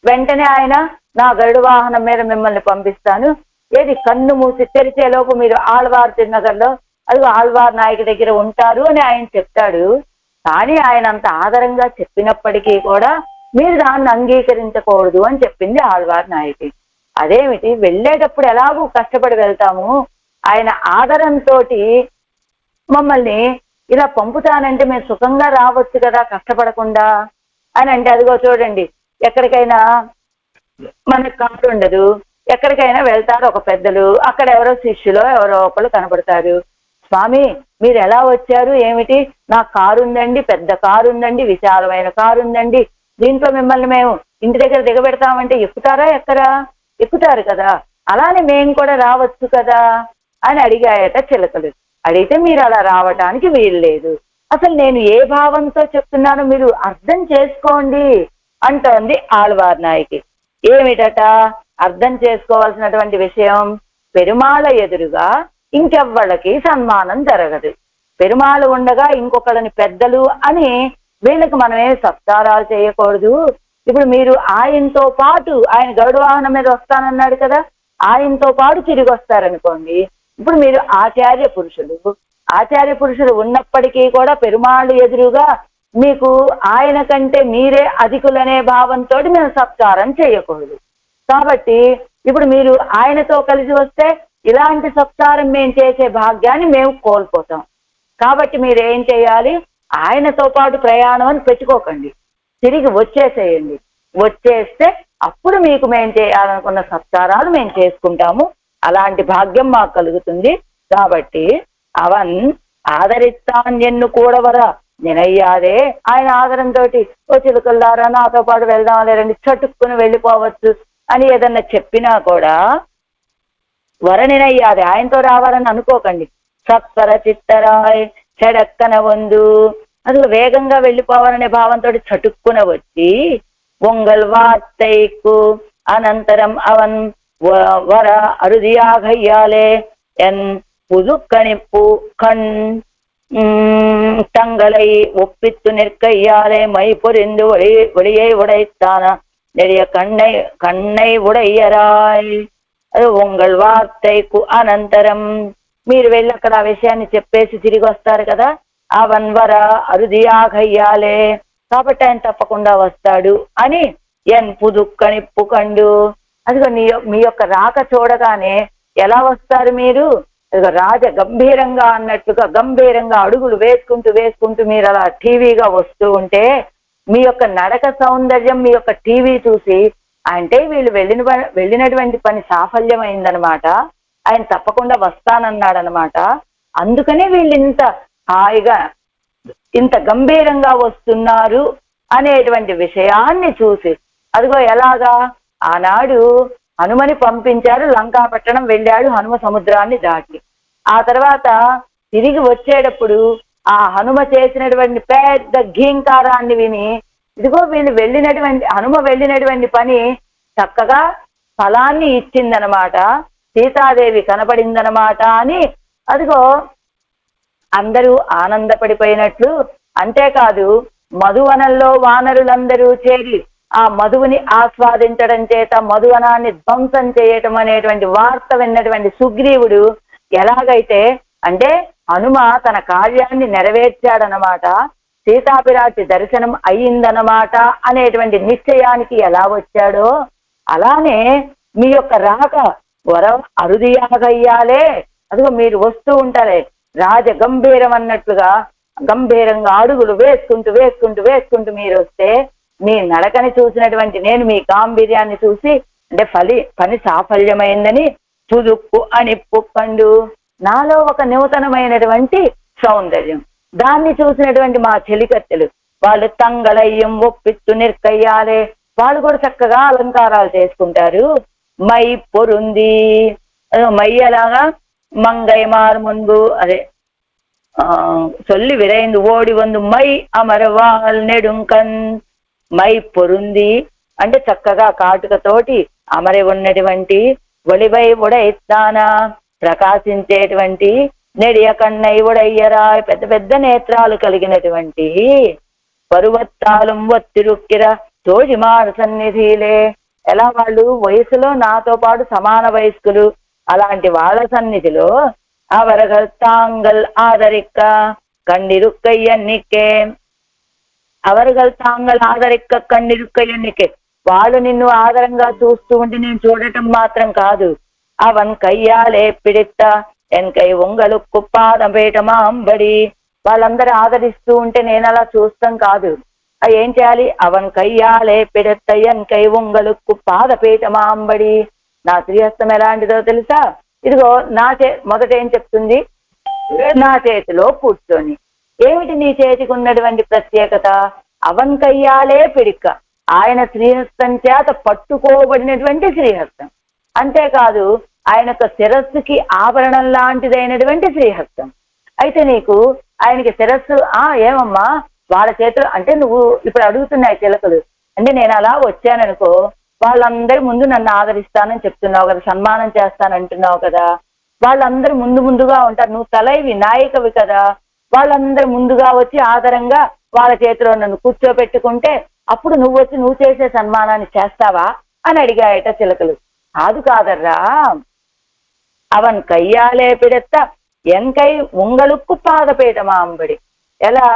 A: వెంటనే ఆయన నా గరుడ వాహనం మీద మిమ్మల్ని పంపిస్తాను, ఏది కన్ను మూసి తెరిచేలోపు మీరు ఆళ్వార్ తిరునగర్లో అది ఆళ్వార్ నాయకు దగ్గర ఉంటారు అని ఆయన చెప్తాడు. కానీ ఆయన అంత ఆదరంగా చెప్పినప్పటికీ కూడా మీరు దాన్ని అంగీకరించకూడదు అని చెప్పింది ఆళ్వార్ నాయకి. అదేమిటి, వెళ్ళేటప్పుడు ఎలాగూ కష్టపడి వెళ్తాము, ఆయన ఆదరంతో మమ్మల్ని ఇలా పంపుతానంటే మేము సుఖంగా రావచ్చు కదా కష్టపడకుండా అని అంటే, అదిగో చూడండి ఎక్కడికైనా మనకు కారు ఉండదు, ఎక్కడికైనా వెళ్తారు ఒక పెద్దలు, అక్కడ ఎవరో శిష్యులో ఎవరో ఒకళ్ళు కనపడతారు. స్వామి మీరు ఎలా వచ్చారు ఏమిటి, నాకు కారు ఉందండి, పెద్ద కారు ఉందండి, విశాలమైన కారు ఉందండి, దీంట్లో మిమ్మల్ని మేము ఇంటి దగ్గర దిగబెడతామంటే ఎక్కుతారా ఎక్కరా? ఎక్కుతారు కదా, అలానే మేము కూడా రావచ్చు కదా అని అడిగాయట చిలకలు. అడిగితే మీరు అలా రావటానికి వీలు లేదు, అసలు నేను ఏ భావంతో చెప్తున్నానో మీరు అర్థం చేసుకోండి అంటోంది ఆళ్వార్ నాయకి. ఏమిటట అర్థం చేసుకోవాల్సినటువంటి విషయం? పెరుమాళ ఎదురుగా ఇంకెవ్వళ్ళకి సన్మానం జరగదు, పెరుమాళు ఉండగా ఇంకొకళ్ళని పెద్దలు అని వీళ్ళకి మనమే సత్కారాలు చేయకూడదు. ఇప్పుడు మీరు ఆయనతో పాటు, ఆయన గరుడ వాహనం మీద వస్తానన్నాడు కదా, ఆయనతో పాటు తిరిగి వస్తారనుకోండి, ఇప్పుడు మీరు ఆచార్య పురుషులు ఉన్నప్పటికీ కూడా పెరుమాళ్ళు ఎదురుగా మీకు ఆయన కంటే మీరే అధికులనే భావంతో మేము సత్కారం చేయకూడదు. కాబట్టి ఇప్పుడు మీరు ఆయనతో కలిసి వస్తే ఇలాంటి సత్కారం మేము చేసే భాగ్యాన్ని మేము కోల్పోతాం. కాబట్టి మీరు ఏం చేయాలి, ఆయనతో పాటు ప్రయాణం అని పెట్టుకోకండి, తిరిగి వచ్చేసేయండి. వచ్చేస్తే అప్పుడు మీకు మేము చేయాలనుకున్న సత్కారాలు మేము చేసుకుంటాము, అలాంటి భాగ్యం మాకు కలుగుతుంది. కాబట్టి అవన్ ఆదరిస్తాన్ ఎన్ను కూడవరా నినయ్యాదే, ఆయన ఆదరంతో ఓ చిలుకల్లారా నాతో పాటు వెళ్దాం లేరండి చటుక్కుని వెళ్ళిపోవచ్చు అని ఏదన్నా చెప్పినా కూడా వరనినయ్యాదే, ఆయనతో రావాలని అనుకోకండి. సత్వర చిత్తరాయ్ చెడక్కన వందు, అసలు వేగంగా వెళ్ళిపోవాలనే భావంతో చటుక్కున వచ్చి పొంగల్ వార్తైకు అనంతరం అవన్ వర అరుదియాగయ్యాలే ఎన్ புதுக்கணிப்பு கண் தங்களை ஒப்பித்து நிற்கையாலே மை பொறிந்து ஒளியை உடைத்தான நெடிய கண்ணை ఉడయ్యరాయ్. అది ఉంగళ్ వార్తైకు అనంతరం, మీరు వెళ్ళి అక్కడ ఆ విషయాన్ని చెప్పేసి తిరిగి వస్తారు కదా, అవన్వర అరుదియాగయ్యాలే, కాబట్టి ఆయన తప్పకుండా వస్తాడు అని ఎన్ పుదుక్కనిప్పు కండు, అదిగో మీ యొక్క రాక చూడగానే ఎలా వస్తారు మీరు, రాజ గంభీరంగా అన్నట్టుగా గంభీరంగా అడుగులు వేసుకుంటూ మీరు అలా టీవీగా వస్తూ ఉంటే మీ యొక్క నడక సౌందర్యం, మీ యొక్క టీవీ చూసి అంటే వీళ్ళు వెళ్ళినటువంటి పని సాఫల్యమైందనమాట, ఆయన తప్పకుండా వస్తానన్నాడనమాట, అందుకనే వీళ్ళు ఇంత హాయిగా ఇంత గంభీరంగా వస్తున్నారు అనేటువంటి విషయాన్ని చూసి, అదిగో ఎలాగా ఆనాడు హనుమని పంపించారు, లంకాపట్టణం వెళ్ళాడు హనుమ సముద్రాన్ని దాటి, ఆ తర్వాత తిరిగి వచ్చేటప్పుడు ఆ హనుమ చేసినటువంటి పెద్ద ఘీంకారాన్ని విని, ఇదిగో హనుమ వెళ్ళినటువంటి పని చక్కగా ఫలాన్ని ఇచ్చిందనమాట, సీతాదేవి కనపడిందనమాట అని అదిగో అందరూ ఆనందపడిపోయినట్లు. అంతేకాదు మధువనంలో వానరులందరూ చేరి ఆ మధువుని ఆస్వాదించడం చేత మధువనాన్ని ధ్వంసం చేయటం అనేటువంటి వార్త విన్నటువంటి సుగ్రీవుడు ఎలాగైతే అంటే హనుమ తన కార్యాన్ని నెరవేర్చాడనమాట, సీతాపిరాటి దర్శనం అయ్యిందనమాట అనేటువంటి నిశ్చయానికి ఎలా వచ్చాడో, అలానే మీ యొక్క రాక వరం అరుదియాగయ్యాలే, అదిగో మీరు వస్తూ ఉంటారే రాజ గంభీరం అన్నట్లుగా గంభీరంగా అడుగులు వేసుకుంటూ మీరు వస్తే మీ నడకని చూసినటువంటి నేను మీ గాంభీర్యాన్ని చూసి అంటే పని సాఫల్యమైందని పుదుక్కు అనిప్పు కండు, నాలో ఒక నూతనమైనటువంటి సౌందర్యం, దాన్ని చూసినటువంటి మా చెలికత్తెలు వాళ్ళు తంగళయ్యం ఒప్పిత్తు నిర్కయ్యాలే, వాళ్ళు కూడా చక్కగా అలంకారాలు చేసుకుంటారు. మై పొరుంది, మై అలాగా మంగైమార్ ముందు అదే சொல்லி விரைந்து ஓடி வந்து మై అమరవాల్ నెడుంకన్, మై పొరుంది అంటే చక్కగా కాటుకతోటి అమరి ఉన్నటువంటి ఒలివై ఉడైస్తాన ప్రకాశించేటువంటి నెడియ కన్నై ఉడయ్యరాయ్ పెద్ద పెద్ద నేత్రాలు కలిగినటువంటి పరువత్తాలం ఒత్తిరుక్కిర తోజిమార్ సన్నిధిలే, ఎలా వాళ్ళు వయసులో నాతో పాటు సమాన వయస్కులు, అలాంటి వాళ్ళ సన్నిధిలో అవరగల్ తాంగల్ ఆదరిక్క కన్నిరుక్క ఎన్నికే, అవరగల్ తాంగల్ ఆదరిక్క కన్నిరుక్క ఎన్నికే, వాళ్ళు నిన్ను ఆదరంగా చూస్తూ ఉంటే నేను చూడటం మాత్రం కాదు, అవన్ కయ్యాలే పిడిత్త ఎన్కై ఉంగలుక్కు పాదపేటమాంబడి. వాళ్ళందరూ ఆదరిస్తూ ఉంటే నేను అలా చూస్తాం కాదు. ఏం చేయాలి? అవన్ కయ్యాలే పిడెత్త ఎన్కై ఉంగలుక్కు పాదపేటమాంబడి. నా శ్రీహస్తం ఎలాంటిదో తెలుసా? ఇదిగో మొదట ఏం చెప్తుంది? నా చేతిలో కూర్చొని. ఏమిటి నీ చేతికి ఉన్నటువంటి ప్రత్యేకత? అవన్ కయ్యాలే పిడిక్క, ఆయన శ్రీహస్తం చేత పట్టుకోబడినటువంటి శ్రీహస్తం. అంతేకాదు ఆయన యొక్క శిరస్సుకి ఆభరణం లాంటిదైనటువంటి శ్రీహస్తం. అయితే నీకు ఆయనకి శిరస్సు ఏమమ్మా వాళ్ళ చేతులు అంటే నువ్వు ఇప్పుడు అడుగుతున్నాయి చిలకలు, అంటే నేను అలా వచ్చాననుకో వాళ్ళందరి ముందు నన్ను ఆదరిస్తానని చెప్తున్నావు కదా, సన్మానం చేస్తానంటున్నావు కదా, వాళ్ళందరూ ముందుగా ఉంటారు. నువ్వు తలైవి నాయకవి కదా, వాళ్ళందరూ ముందుగా వచ్చి ఆదరంగా వాళ్ళ చేతిలో నన్ను కూర్చోబెట్టుకుంటే అప్పుడు నువ్వు వచ్చి నువ్వు చేసే సన్మానాన్ని చేస్తావా అని అడిగాయట చిలకలు. కాదర్రా, అవన్ కయ్యాలే పిడెత్త ఎంకై ఉంగలుక్కు పాదపేటమాంబడి. ఎలా?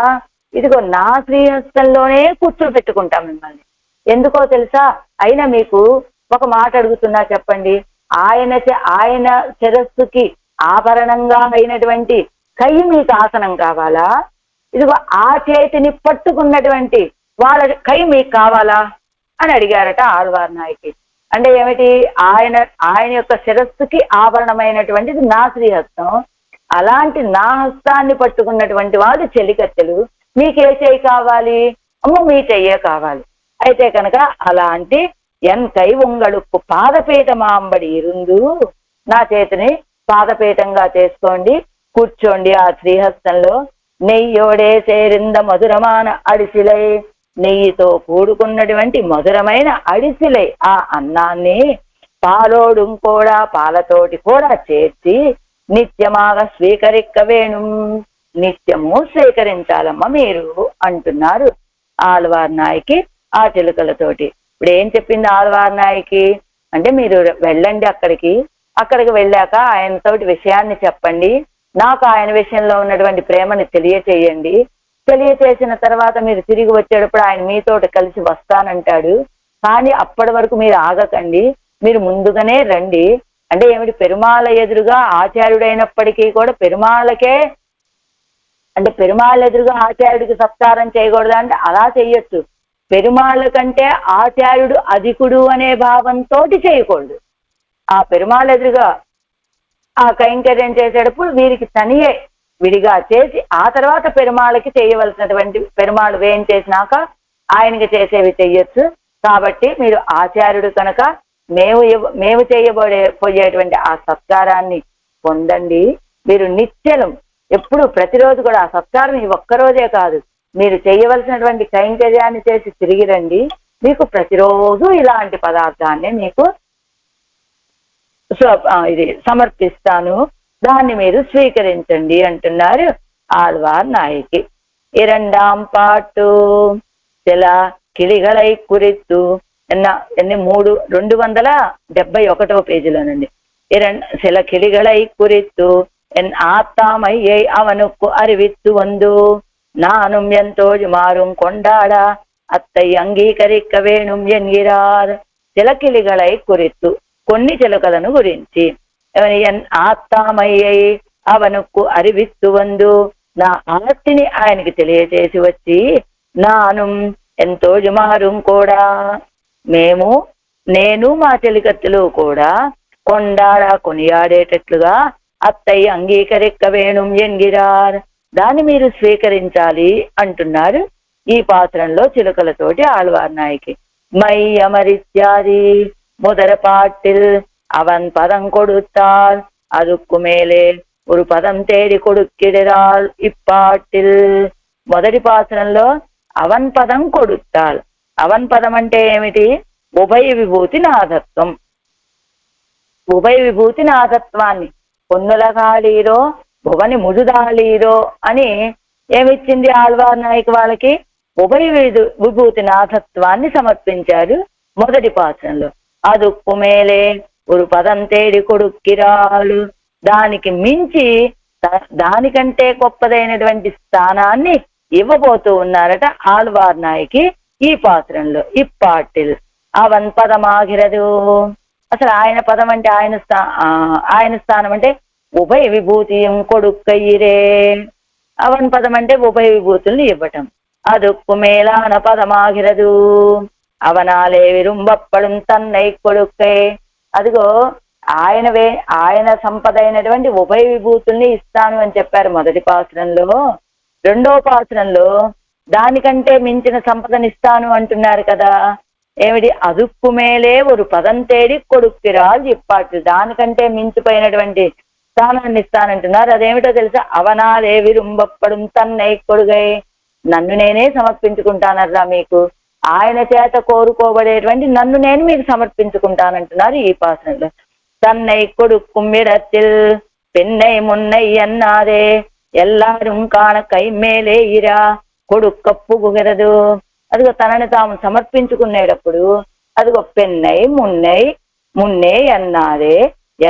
A: ఇదిగో నా శ్రీహస్తంలోనే కూర్చోబెట్టుకుంటాం మిమ్మల్ని. ఎందుకో తెలుసా? అయినా మీకు ఒక మాట అడుగుతున్నా, చెప్పండి. ఆయన శిరస్సుకి ఆభరణంగా అయినటువంటి కై మీకు ఆసనం కావాలా? ఇదిగో ఆ చేతిని పట్టుకున్నటువంటి వాళ్ళ కై మీకు కావాలా అని అడిగారట ఆళ్వార్ నాయకి. అంటే ఏమిటి? ఆయన యొక్క శిరస్సుకి ఆభరణమైనటువంటిది నా శ్రీహస్తం. అలాంటి నా హస్తాన్ని పట్టుకున్నటువంటి వాళ్ళు చెలికత్తెలు. మీకే చెయ్యి కావాలి? మీ చెయ్యే కావాలి. అయితే కనుక అలాంటి ఎన్ కై ఉంగళుక్కు పాదపీఠమాంబడి ఇరుందు, నా చేతిని పాదపీఠంగా చేసుకోండి, కూర్చోండి ఆ శ్రీహస్తంలో. నెయ్యోడే చేరింద మధురమాన అడిసిలై, నెయ్యితో కూడుకున్నటువంటి మధురమైన అడిసిలై ఆ అన్నాన్ని పాలోడు కూడా పాలతోటి కూడా చేర్చి నిత్యమాగా స్వీకరిక్క వేణు, నిత్యము స్వీకరించాలమ్మ మీరు అంటున్నారు ఆళ్వార్ నాయకి ఆ చిలుకలతోటి. ఇప్పుడు ఏం చెప్పింది ఆళ్వార్ నాయకి అంటే, మీరు వెళ్ళండి అక్కడికి వెళ్ళాక ఆయనతోటి విషయాన్ని చెప్పండి, నాకు ఆయన విషయంలో ఉన్నటువంటి ప్రేమని తెలియచేయండి. తెలియచేసిన తర్వాత మీరు తిరిగి వచ్చేటప్పుడు ఆయన మీతోటి కలిసి వస్తానంటాడు. కానీ అప్పటి వరకు మీరు ఆగకండి, మీరు ముందుగానే రండి. అంటే ఏమిటి? పెరుమాళ ఎదురుగా ఆచార్యుడైనప్పటికీ కూడా పెరుమాళకే అంటే పెరుమాళ ఎదురుగా ఆచార్యుడికి సత్కారం చేయకూడదు అంటే అలా చెయ్యొచ్చు. పెరుమాళ్ళ కంటే ఆచార్యుడు అధికుడు అనే భావంతో చేయకూడదు. ఆ పెరుమాళ ఎదురుగా ఆ కైంకర్యం చేసేటప్పుడు వీరికి తనియే విడిగా చేసి ఆ తర్వాత పెరుమాళకి చేయవలసినటువంటి పెరుమాళ్ వేయం చేసినాక ఆయనకి చేసేవి చెయ్యొచ్చు. కాబట్టి మీరు ఆచార్యుడు కనుక మేము పోయేటువంటి ఆ సత్కారాన్ని పొందండి. మీరు నిత్యం ఎప్పుడు ప్రతిరోజు కూడా ఆ సత్కారం ఈ ఒక్కరోజే కాదు, మీరు చేయవలసినటువంటి కైంకర్యాన్ని చేసి తిరిగి రండి, మీకు ప్రతిరోజు ఇలాంటి పదార్థాన్ని మీకు ఇది సమర్పిస్తాను, దాన్ని మీరు స్వీకరించండి అంటున్నారు ఆళ్వార్ నాయకి. ఇరండాం పాటు చిల కిళిగలై కురిత్తు 271వ పేజీలోనండి. சில கிளிகளை குறித்து என் ஆத்தாமையை அவனுக்கு அறிவித்து வந்து நானும் என் தோழிமாரும் கொண்டாட అత్తై అంగీకరిక్క వేణుం ఎన్గిరార్. చిలకిలిగలై కురిత్తు, కొన్ని చిలకలను గురించి, ఎన్ ఆత్తామయ్యై అవనుక్కు అరివిత్తు వందు, నా ఆర్తిని ఆయనకి తెలియచేసి వచ్చి, నాను ఎంతో జుమారు కూడా నేను మా చెలికత్తెలు కూడా కొనియాడేటట్లుగా అత్తయ్య అంగీకరిక్క వేణుం ఎన్గిరార్, దాన్ని మీరు స్వీకరించాలి అంటున్నారు ఈ పాత్రంలో చిలుకలతోటి ఆళ్వార్ నాయకి. మై అమరిత్యాది మొదర పాటిల్ అవన్ పదం కొడుతాల్ అదుక్కు మేలే ஒரு పదం తేడి కొడుక్కిడరాల్ ఇప్పాటిల్. మొదటి పాత్రంలో అవన్ పదం కొడుతాల్. అవన్ పదం అంటే ఏమిటి? ఉభయ విభూతి నాథత్వం. ఉభయ విభూతి నాథత్వాన్ని పొన్నులగాళీరో భువని ముజుదాళీరో అని ఏమిచ్చింది ఆళ్వార్ నాయక్ వాళ్ళకి? ఉభయ విభూతి నాథత్వాన్ని సమర్పించారు మొదటి పాత్రంలో. అదుక్కు మేలే ஒரு పదం తేడి కొడుక్కిరాలు, దానికి మించి దానికంటే గొప్పదైనటువంటి స్థానాన్ని ఇవ్వబోతూ ఉన్నారట ఆళ్వార్ నాయకి ఈ పాత్రంలో. ఇప్పాటిల్ అవన్ పదమాగిరదు. అసలు ఆయన పదం అంటే ఆయన స్థానం అంటే ఉభయ విభూతియం కొడుక్కయ్యిరే. అవన్ పదం అంటే ఉభయ విభూతుల్ని ఇవ్వటం. అదుక్కు మేలాన పదమాగిరదు అవనాలే విరుంబప్పడం తన్నై కొడుక్కై. అదిగో ఆయన సంపద అయినటువంటి ఉభయ విభూతుల్ని ఇస్తాను అని చెప్పారు మొదటి పాసురంలో. రెండో పాసురంలో దానికంటే మించిన సంపదను ఇస్తాను అంటున్నారు కదా. ఏమిటి? అదుక్కు మేలే ఒక పదం తేడి కొడుక్కిరాలు చెప్పాటు. దానికంటే మించిపోయినటువంటి స్థానాన్ని ఇస్తానంటున్నారు. అదేమిటో తెలుసా? అవనాలే విరుంబప్పడం తన్నై కొడుగై. నన్ను నేనే సమర్పించుకుంటానర్రా మీకు. ఆయన చేత కోరుకోబడేటువంటి నన్ను నేను మీకు సమర్పించుకుంటానంటున్నారు ఈ పాసనలో. తన్నై కొడుక్కుమ్మిడத்தில் పెన్నై మున్నై అన్నాదే ఎల్లారు కాణ కైమేలే ఇరా కొడుక్కప్పుగుగరదు. అదిగో తనని తాము సమర్పించుకునేటప్పుడు అదిగో పెన్నై మున్నై అన్నాదే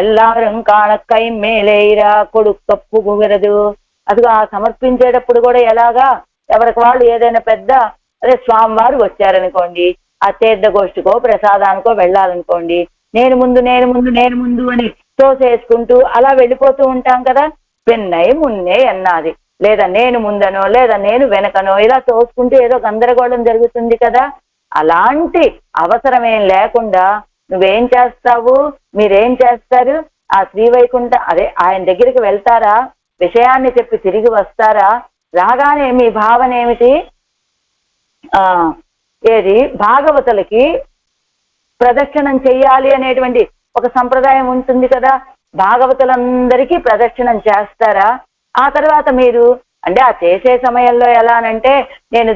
A: ఎల్లారు కాణ కైమేలేయిరా కొడుక్కప్పుగుగరదు. అదిగో ఆ సమర్పించేటప్పుడు కూడా ఎలాగా? ఎవరికి వాళ్ళు ఏదైనా పెద్ద అదే స్వామివారు వచ్చారనుకోండి, ఆ తీర్థ గోష్ఠికో ప్రసాదానికో వెళ్ళాలనుకోండి, నేను ముందు అని తోసేసుకుంటూ అలా వెళ్ళిపోతూ ఉంటాం కదా. పెన్నై మున్నే అన్నది, లేదా నేను ముందనో లేదా నేను వెనకనో ఇలా తోసుకుంటూ ఏదో గందరగోళం జరుగుతుంది కదా. అలాంటి అవసరమేం లేకుండా నువ్వేం చేస్తావు, మీరేం చేస్తారు? ఆ శ్రీవైకుంఠ అదే ఆయన దగ్గరికి వెళ్తారా, విషయాన్ని చెప్పి తిరిగి వస్తారా? రాగానే మీ భావన ఏమిటి? ఏది భాగవతులకి ప్రదక్షిణం చెయ్యాలి అనేటువంటి ఒక సంప్రదాయం ఉంటుంది కదా. భాగవతులందరికీ ప్రదక్షిణం చేస్తారా? ఆ తర్వాత మీరు అంటే ఆ చేసే సమయంలో ఎలానంటే నేను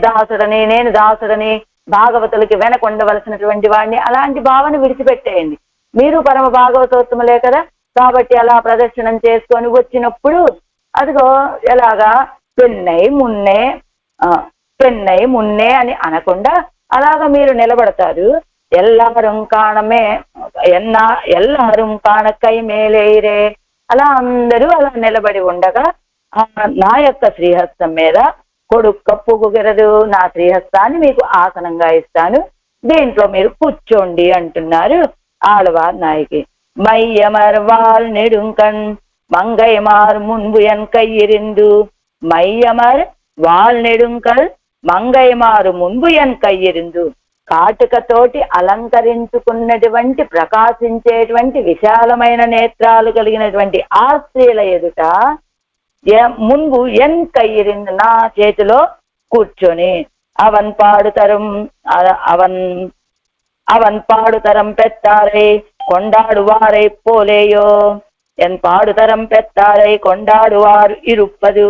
A: దాసుడని భాగవతులకి వెనకొండవలసినటువంటి వాడిని అలాంటి భావన విడిచిపెట్టేయండి. మీరు పరమ భాగవతోత్తములే కదా. కాబట్టి అలా ప్రదక్షిణం చేసుకొని వచ్చినప్పుడు అదిగో ఎలాగా పెన్నై మున్నే అని అనకుండా అలాగా మీరు నిలబడతారు. ఎల్లారం కాణకై మేలేరే. అలా అందరూ అలా నిలబడి ఉండగా నా యొక్క శ్రీహస్తం మీద కొడుక్కప్పుగుగరదు, నా శ్రీహస్తాన్ని మీకు ఆసనంగా ఇస్తాను, దీంట్లో మీరు కూర్చోండి అంటున్నారు ఆళ్వార్ నాయకి. మైయమర్ వాల్ నెడుంకన్ మంగైమార్ మున్బు ఎన్ కయ్యిరిందు. మైయమర్ వాల్ నెడుంకల్ మంగైమారు మున్బు ఎన్ కయ్యిరిందు. కాటుకతోటి అలంకరించుకున్నటువంటి ప్రకాశించేటువంటి విశాలమైన నేత్రాలు కలిగినటువంటి ఆ స్త్రీల ఎదుట మున్బు ఎన్ కయ్యిరిందు, నా చేతిలో కూర్చొని అవన్ పాడుతరం పెత్తారై కొండాడువారై పోలేయో. ఎన్ పాడుతరం పెత్తారై కొండాడువారు ఇరుప్పదు.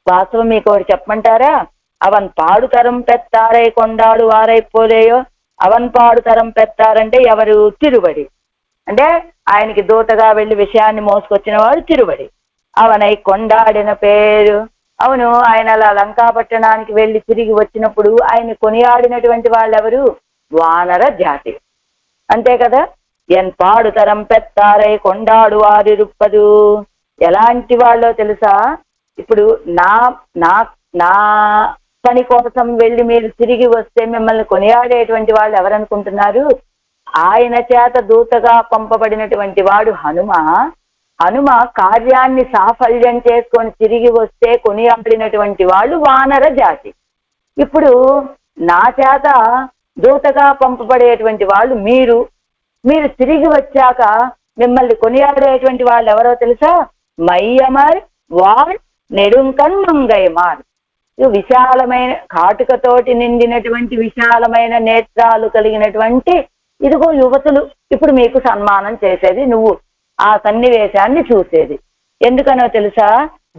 A: వాస్తవం మీకు ఒకటి చెప్పమంటారా? అవన్ పాడుతరం పెత్తారై కొండాడు వారై పోలేయో. అవన్ పాడుతరం పెత్తారంటే ఎవరు? తిరువడి. అంటే ఆయనకి దూతగా వెళ్ళి విషయాన్ని మోసుకొచ్చిన వాడు తిరువడి. అవనై కొండాడిన పేరు. అవును, ఆయన అలా లంకాపట్టణానికి వెళ్ళి తిరిగి వచ్చినప్పుడు ఆయన కొనియాడినటువంటి వాళ్ళెవరు? వానర జాతి, అంతే కదా. ఎన్ పాడుతరం పెత్తారై కొండాడు వారి రుప్పదు. ఎలాంటి వాళ్ళో తెలుసా? ఇప్పుడు నా పని కోసం వెళ్ళి మీరు తిరిగి వస్తే మిమ్మల్ని కొనియాడేటువంటి వాళ్ళు ఎవరనుకుంటున్నారు? ఆయన చేత దూతగా పంపబడినటువంటి వాడు హనుమ కార్యాన్ని సాఫల్యం చేసుకొని తిరిగి వస్తే కొనియాడినటువంటి వాళ్ళు వానర జాతి. ఇప్పుడు నా చేత దూతగా పంపబడేటువంటి వాళ్ళు మీరు తిరిగి వచ్చాక మిమ్మల్ని కొనియాడేటువంటి వాళ్ళు ఎవరో తెలుసా? మైయమర్ వాల్ నెడుంకన్ మంగైమార్. విశాలమైన కాటుకతోటి నిండినటువంటి విశాలమైన నేత్రాలు కలిగినటువంటి ఇదిగో యువతులు ఇప్పుడు మీకు సన్మానం చేసేది, నువ్వు ఆ సన్నివేశాన్ని చూసేది. ఎందుకనో తెలుసా?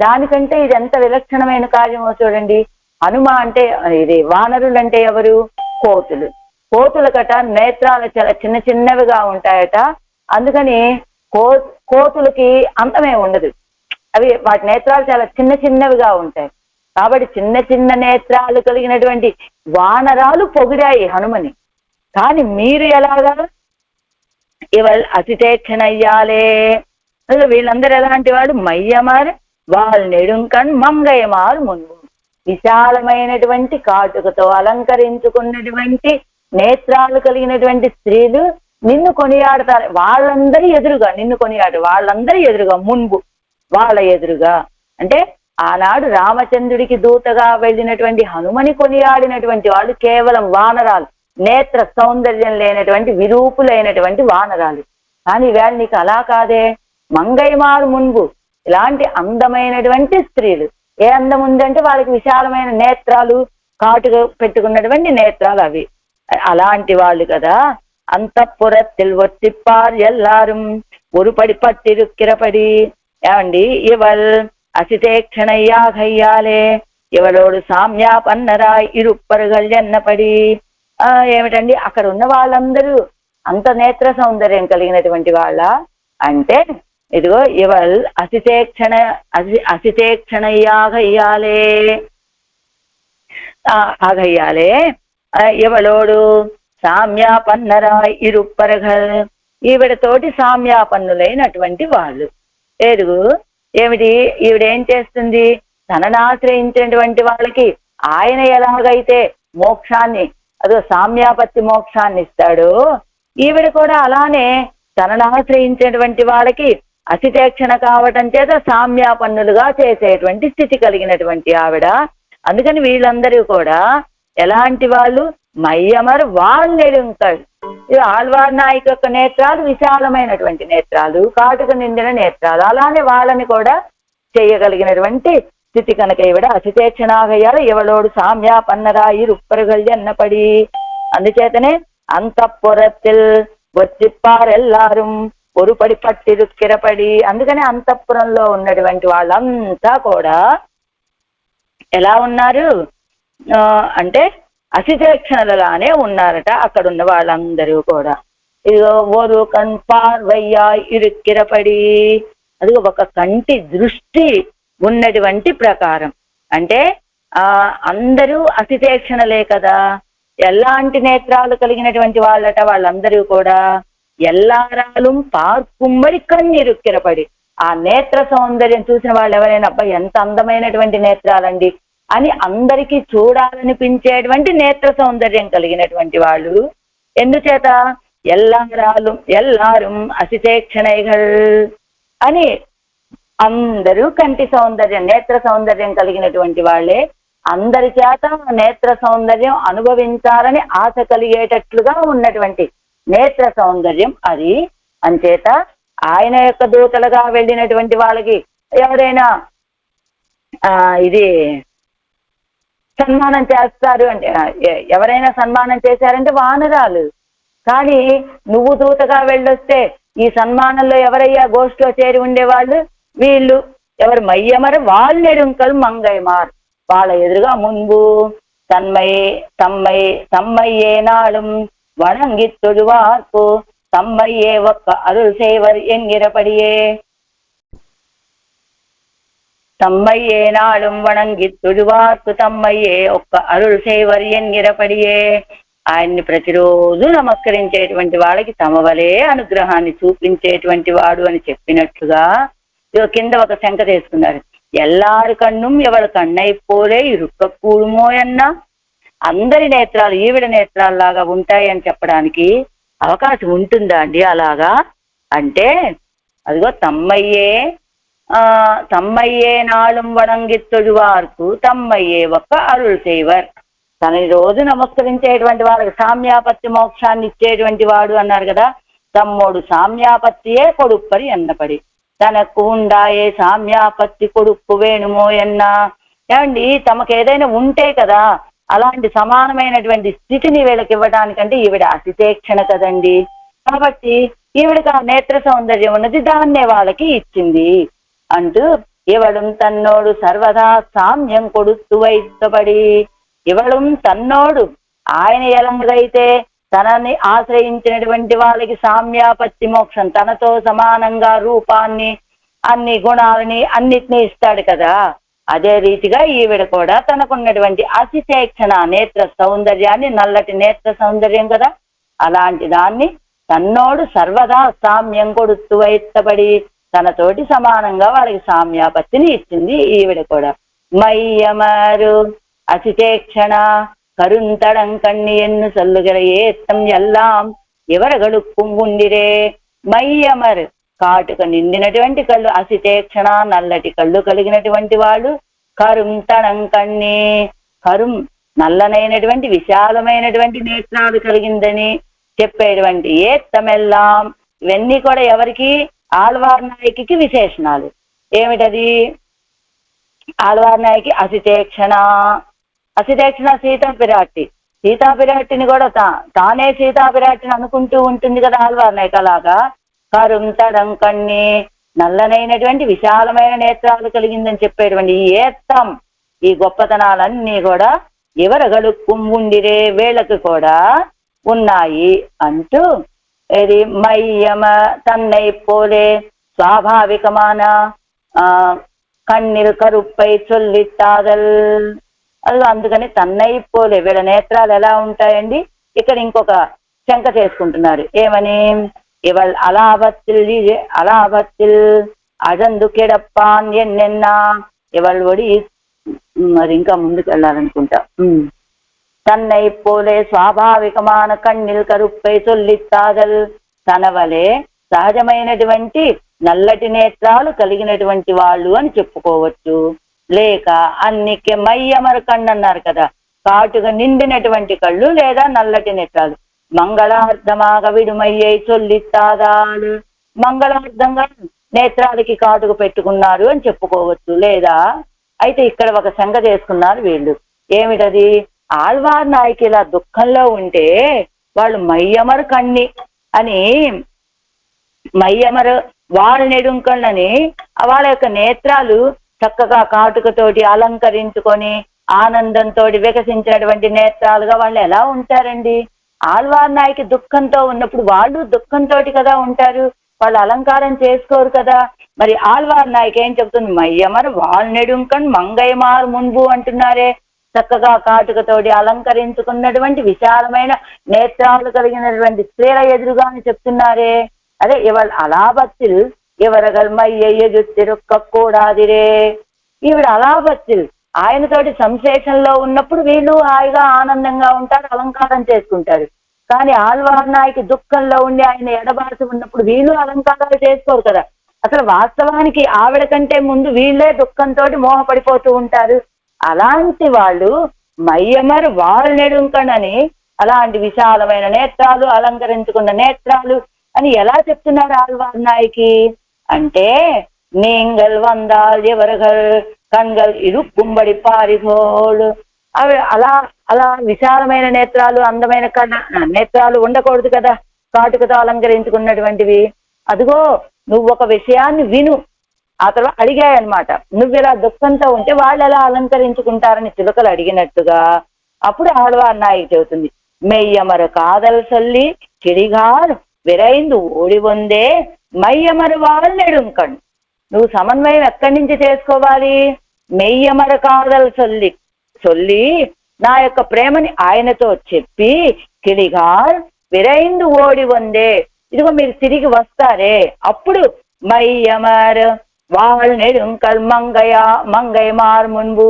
A: దానికంటే ఇది ఎంత విలక్షణమైన కార్యమో చూడండి. హనుమ అంటే ఇది వానరులు అంటే ఎవరు? కోతుల కట నేత్రాలు చాలా చిన్నవిగా ఉంటాయట. అందుకని కోతులకి అంతమే ఉండదు, అవి వాటి నేత్రాలు చాలా చిన్నవిగా ఉంటాయి. కాబట్టి చిన్న నేత్రాలు కలిగినటువంటి వానరాలు పొగిడాయి హనుమని. కానీ మీరు ఎలాగా ఇవల్ అతిథేక్షణయ్యాలే. వీళ్ళందరూ ఎలాంటి వాడు? మయ్యమార్ వాళ్ళ నెడుంకన్ మంగయ్యమారు ముందు. విశాలమైనటువంటి కాటుకతో అలంకరించుకున్నటువంటి నేత్రాలు కలిగినటువంటి స్త్రీలు నిన్ను కొనియాడతారు. వాళ్ళందరి ఎదురుగా నిన్ను వాళ్ళందరి ఎదురుగా, మున్పు వాళ్ళ ఎదురుగా. అంటే ఆనాడు రామచంద్రుడికి దూతగా వెళ్ళినటువంటి హనుమని కొనియాడినటువంటి వాళ్ళు కేవలం వానరాలు, నేత్ర సౌందర్యం లేనటువంటి విరూపులైనటువంటి వానరాలు. కానీ వేళ నీకు అలా కాదే, మంగైమారు మున్పు ఇలాంటి అందమైనటువంటి స్త్రీలు. ఏ అందం ఉందంటే వాళ్ళకి విశాలమైన నేత్రాలు, కాటుగా పెట్టుకున్నటువంటి నేత్రాలు అవి. అలాంటి వాళ్ళు కదా. అంతఃపురத்தில் ஒத்திப்பார் எல்லாரும் ஒருபடி பட்டிருக்கிறபடி. ఏమండి, ఇవల్ అసితేక్షణయ్యాగయ్యాలే ఇవలోడు సామ్యా పన్నరాయ్ ఇరుప్పరుగల్ ఎన్నపడి. ఏమిటండి, అక్కడ ఉన్న వాళ్ళందరూ అంత నేత్ర సౌందర్యం కలిగినటువంటి వాళ్ళ అంటే, ఇదిగో ఇవల్ అసితేక్షణయ్యాగయ్యాలే ఆగయ్యాలే ఇవలోడు సామ్యాపన్నరాయ్ ఇరుప్పరగల్. ఈవిడతోటి సామ్యాపన్నులైనటువంటి వాళ్ళు. ఏమిటి, ఈవిడేం చేస్తుంది, తనను ఆశ్రయించినటువంటి వాళ్ళకి ఆయన ఎలాగైతే మోక్షాన్ని, అదో సామ్యాపత్తి మోక్షాన్ని ఇస్తాడో, ఈవిడ కూడా అలానే తనను ఆశ్రయించినటువంటి వాళ్ళకి అసితేక్షణ కావటం చేత సామ్యాపన్నులుగా చేసేటువంటి స్థితి కలిగినటువంటి ఆవిడ. అందుకని వీళ్ళందరూ కూడా ఎలాంటి వాళ్ళు, మయ్యమర్ వాళ్ళెడుంకల్. ఆళ్వార్ నాయకు యొక్క నేత్రాలు విశాలమైనటువంటి నేత్రాలు, కాటుక నిండిన నేత్రాలు. అలానే వాళ్ళని కూడా చేయగలిగినటువంటి స్థితి కనుక ఈవిడ అసితేక్షణాగయ్యారు ఇవలోడు సామ్యా పన్నరాయి రుప్పరుగల్ ఎన్నపడి. అందుచేతనే అంతఃపురத்தில் ఒత్తిప్పారెల్లారు ఒరుపడి పట్టిరుక్కిరపడి. అందుకని అంతఃపురంలో ఉన్నటువంటి వాళ్ళంతా కూడా ఎలా ఉన్నారు అంటే అసితేక్షణలలానే ఉన్నారట అక్కడున్న వాళ్ళందరూ కూడా. ఇదిగో ఓరు కన్ పార్వయ్యా ఇరుక్కిరపడి. అది ఒక కంటి దృష్టి ఉన్నటువంటి ప్రకారం. అంటే అందరూ అసితేక్షణలే కదా. ఎలాంటి నేత్రాలు కలిగినటువంటి వాళ్ళట వాళ్ళందరూ కూడా. ఎల్లారాలు పార్కుమ్మడి కన్నిరుక్కిరపడి. ఆ నేత్ర సౌందర్యం చూసిన వాళ్ళు ఎవరైనా, అబ్బాయి ఎంత అందమైనటువంటి నేత్రాలండి అని అందరికీ చూడాలనిపించేటువంటి నేత్ర సౌందర్యం కలిగినటువంటి వాళ్ళు. ఎందుచేత ఎల్లారు అసితేక్షణైగల్ అని అందరూ కంటి సౌందర్యం, నేత్ర సౌందర్యం కలిగినటువంటి వాళ్ళే. అందరి చేత నేత్ర సౌందర్యం అనుభవించాలని ఆశ కలిగేటట్లుగా ఉన్నటువంటి నేత్ర సౌందర్యం అది. అంచేత ఆయన యొక్క దూతలుగా వెళ్ళినటువంటి వాళ్ళకి ఎవరైనా ఇది సన్మానం చేస్తారు అంటే, ఎవరైనా సన్మానం చేశారంటే వానరాలు. కానీ నువ్వు దూతగా వెళ్ళొస్తే ఈ సన్మానంలో ఎవరయ్యా గోష్ఠిలో చేరి ఉండేవాళ్ళు? వీళ్ళు. ఎవరు? మయ్యమర వాళ్ళెడుంకలు మంగైమార్. వాళ్ళ ఎదురుగా మున్పు తమ్మయ్యే నాళం వణంగి తొడువార్పు తమ్మయ్యే ఒక్క అరుள் సేవర్ ఎంగిరపడియే. తమ్మయ్యే నాళం వణంగి తొడువార్పు తమ్మయ్యే ఒక్క అరుள் సేవర్ ఎంగిరపడియే. ఆయన్ని ప్రతిరోజు నమస్కరించేటువంటి వాళ్ళకి తమ వలే అనుగ్రహాన్ని చూపించేటువంటి వాడు అని చెప్పినట్లుగా కింద ఒక శంక తీసుకున్నారు. ఎల్లారు కన్నుం ఎవరు కన్నైపోలే ఇరుక్క కూడుమోయన్నా. అందరి నేత్రాలు ఈవిడ నేత్రాల్లాగా ఉంటాయి అని చెప్పడానికి అవకాశం ఉంటుందా అండి అలాగా? అంటే అదిగో తమ్మయ్యే నాళం వణంగి తొడువార్కు తమ్మయ్యే ఒక్క అరుள் సేవర్. తనని రోజు నమస్కరించేటువంటి వాళ్ళకి సామ్యాపత్తి మోక్షాన్ని ఇచ్చేటువంటి వాడు అన్నారు కదా. తమ్మోడు సామ్యాపత్తియే కొడుప్పరి ఎన్నపడి తనకు ఉండాయే సామ్యాపత్తి కొడుక్కు వేణుమోయన్నా. ఏమండి, తమకు ఏదైనా ఉంటే కదా అలాంటి సమానమైనటువంటి స్థితిని వీళ్ళకి ఇవ్వడానికంటే ఈవిడ అసితేక్షణ కదండి. కాబట్టి ఈవిడకి ఆ నేత్ర సౌందర్యం ఉన్నది, దాన్నే వాళ్ళకి ఇచ్చింది అంటూ ఇవడం తన్నోడు సర్వదా సామ్యం కొడుతూ వైత్తబడి. ఇవడం తన్నోడు, ఆయన ఎలాగైతే తనని ఆశ్రయించినటువంటి వాళ్ళకి సామ్యాపత్తి మోక్షం, తనతో సమానంగా రూపాన్ని, అన్ని గుణాలని అన్నిటినీ ఇస్తాడు కదా. అదే రీతిగా ఈవిడ కూడా తనకున్నటువంటి అసితేక్షణ నేత్ర సౌందర్యాన్ని, నల్లటి నేత్ర సౌందర్యం కదా, అలాంటి దాన్ని తన్నోడు సర్వదా సామ్యం కొడుతూ వైత్తబడి తనతోటి సమానంగా వాళ్ళకి సామ్యాపత్తిని ఇచ్చింది ఈవిడ కూడా. మయ్యమారు అసితేక్షణ కరుంతడం కన్ని ఎన్ను సల్లుగల ఏత్తం ఎల్లాం ఎవరగలు కుంగుండిరే మైయమర్ కాటుక నిండినటువంటి కళ్ళు అసితేక్షణ నల్లటి కళ్ళు కలిగినటువంటి వాళ్ళు కరుం తణం కన్ని కరుం నల్లనైనటువంటి విశాలమైనటువంటి నేత్రాలు కలిగిందని చెప్పేటువంటి ఏత్తమెల్లాం ఇవన్నీ కూడా ఎవరికి ఆళ్వార్ నాయకి విశేషణాలు. ఏమిటది? ఆళ్వార్ నాయకి అసితేక్షణ సీతాపిరాట్టి, సీతాపిరాట్టిని కూడా తానే సీతాపిరాట్టిని అనుకుంటూ ఉంటుంది కదా ఆళ్వార్ నాయక్. అలాగా కరుం తడం కన్ని నల్లనైనటువంటి విశాలమైన నేత్రాలు కలిగిందని చెప్పేటువంటి ఈ ఏత్తం ఈ గొప్పతనాలన్నీ కూడా ఎవరగలు కుంగుండిరే వీళ్ళకి కూడా ఉన్నాయి అంటూ ఇది మయ్యమ తన్నై పోలే స్వాభావికమాన కన్నీరు కరుప్పై చొల్లిత్తాదల్. అది అందుకని తన్నై పోలే వీళ్ళ నేత్రాలు ఎలా ఉంటాయండి? ఇక్కడ ఇంకొక శంక చేసుకుంటున్నారు. ఏమని? ఇవల్ అలాబత్తిల్ అజందు కిడప్పాన్ ఎన్నెన్నా ఇవల్ ఒడి. మరి ఇంకా ముందుకు వెళ్ళాలనుకుంటా. తన్నై పోలే స్వాభావికమాన కన్నీరు కరుప్పై చొల్లిత్తాదల్. తన వలె సహజమైనటువంటి నల్లటి నేత్రాలు కలిగినటువంటి వాళ్ళు అని చెప్పుకోవచ్చు. లేక అన్నికే మయ్యమర కన్ను అన్నారు కదా, కాటుగా నిండినటువంటి కళ్ళు లేదా నల్లటి నేత్రాలు. మంగళార్థమాగ విడుమయ్యై చొల్లిత్తాదాలు మంగళార్థంగా నేత్రాలకి కాటుకు పెట్టుకున్నారు అని చెప్పుకోవచ్చు. లేదా అయితే ఇక్కడ ఒక శంక చేసుకున్నారు వీళ్ళు. ఏమిటది? ఆళ్వార్ నాయకి ఇలా దుఃఖంలో ఉంటే వాళ్ళు మయ్యమరు కన్ని అని, మయ్యమరు వాళ్ళ నెడుంకళ్ళని వాళ్ళ యొక్క నేత్రాలు చక్కగా కాటుకతోటి అలంకరించుకొని ఆనందంతో వికసించినటువంటి నేత్రాలుగా వాళ్ళు ఎలా ఉంటారండి? ఆళ్వార్ నాయకి దుఃఖంతో ఉన్నప్పుడు వాళ్ళు దుఃఖంతో కదా ఉంటారు, వాళ్ళు అలంకారం చేసుకోరు కదా. మరి ఆళ్వార్ నాయకి ఏం చెప్తుంది? మయ్యమరు వాళ్ళ నెడుంకన్ మంగయ్యమారు మున్బు అంటున్నారే. చక్కగా కాటుకతోటి అలంకరించుకున్నటువంటి విశాలమైన నేత్రాలు కలిగినటువంటి స్త్రీల ఎదురుగా అని చెప్తున్నారే. అదే ఇవాళ అలాబత్తిల్ ఎవరగల్ మయ్య జుత్తిరుక్క కూడాదిరే. ఈవిడ అలాబత్తిల్ ఆయనతోటి సంశేషంలో ఉన్నప్పుడు వీళ్ళు హాయిగా ఆనందంగా ఉంటారు, అలంకారం చేసుకుంటారు. కానీ ఆళ్వార్ నాయకి దుఃఖంలో ఉండి ఆయన ఎడబాసి ఉన్నప్పుడు వీళ్ళు అలంకారాలు చేసుకోరు కదా. అసలు వాస్తవానికి ఆవిడ కంటే ముందు వీళ్ళే దుఃఖంతో మోహపడిపోతూ ఉంటారు. అలాంటి వాళ్ళు మయ్యమరు వాళ్ళ నెడుంకనని అలాంటి విశాలమైన నేత్రాలు అలంకరించుకున్న నేత్రాలు అని ఎలా చెప్తున్నారు ఆళ్వార్ నాయకి అంటే, నీంగల్ వందాల్ ఎవరగల్ కన్గల్ ఇరు కుంబడి పారిగోళ్ళు. అవి అలా విశాలమైన నేత్రాలు అందమైన నేత్రాలు ఉండకూడదు కదా కాటుకతో అలంకరించుకున్నటువంటివి. అదిగో నువ్వు ఒక విషయాన్ని విను. ఆ తర్వాత అడిగాయన్నమాట, నువ్వు ఇలా దుఃఖంతో ఉంటే వాళ్ళు ఎలా అలంకరించుకుంటారని చిలుకలు అడిగినట్టుగా. అప్పుడు ఆళ్వార్ నాయకి చెబుతుంది, మెయ్యమరు కాదల్ సొల్లి కిడిగారు విరైందు ఓడి వందే మయ్యమరు వాళ్ళు నెడుంకణ్. నువ్వు సమన్వయం ఎక్కడి నుంచి చేసుకోవాలి? మెయ్యమరు కాదల్ సొల్లి నా యొక్క ప్రేమని ఆయనతో చెప్పి కిడిగార్ విరైందు ఓడి వందే, ఇదిగో మీరు తిరిగి వస్తారే అప్పుడు మయ్యమర్ వాళ్ళు నెడుంకల్ మంగయ్య మారు మున్బు.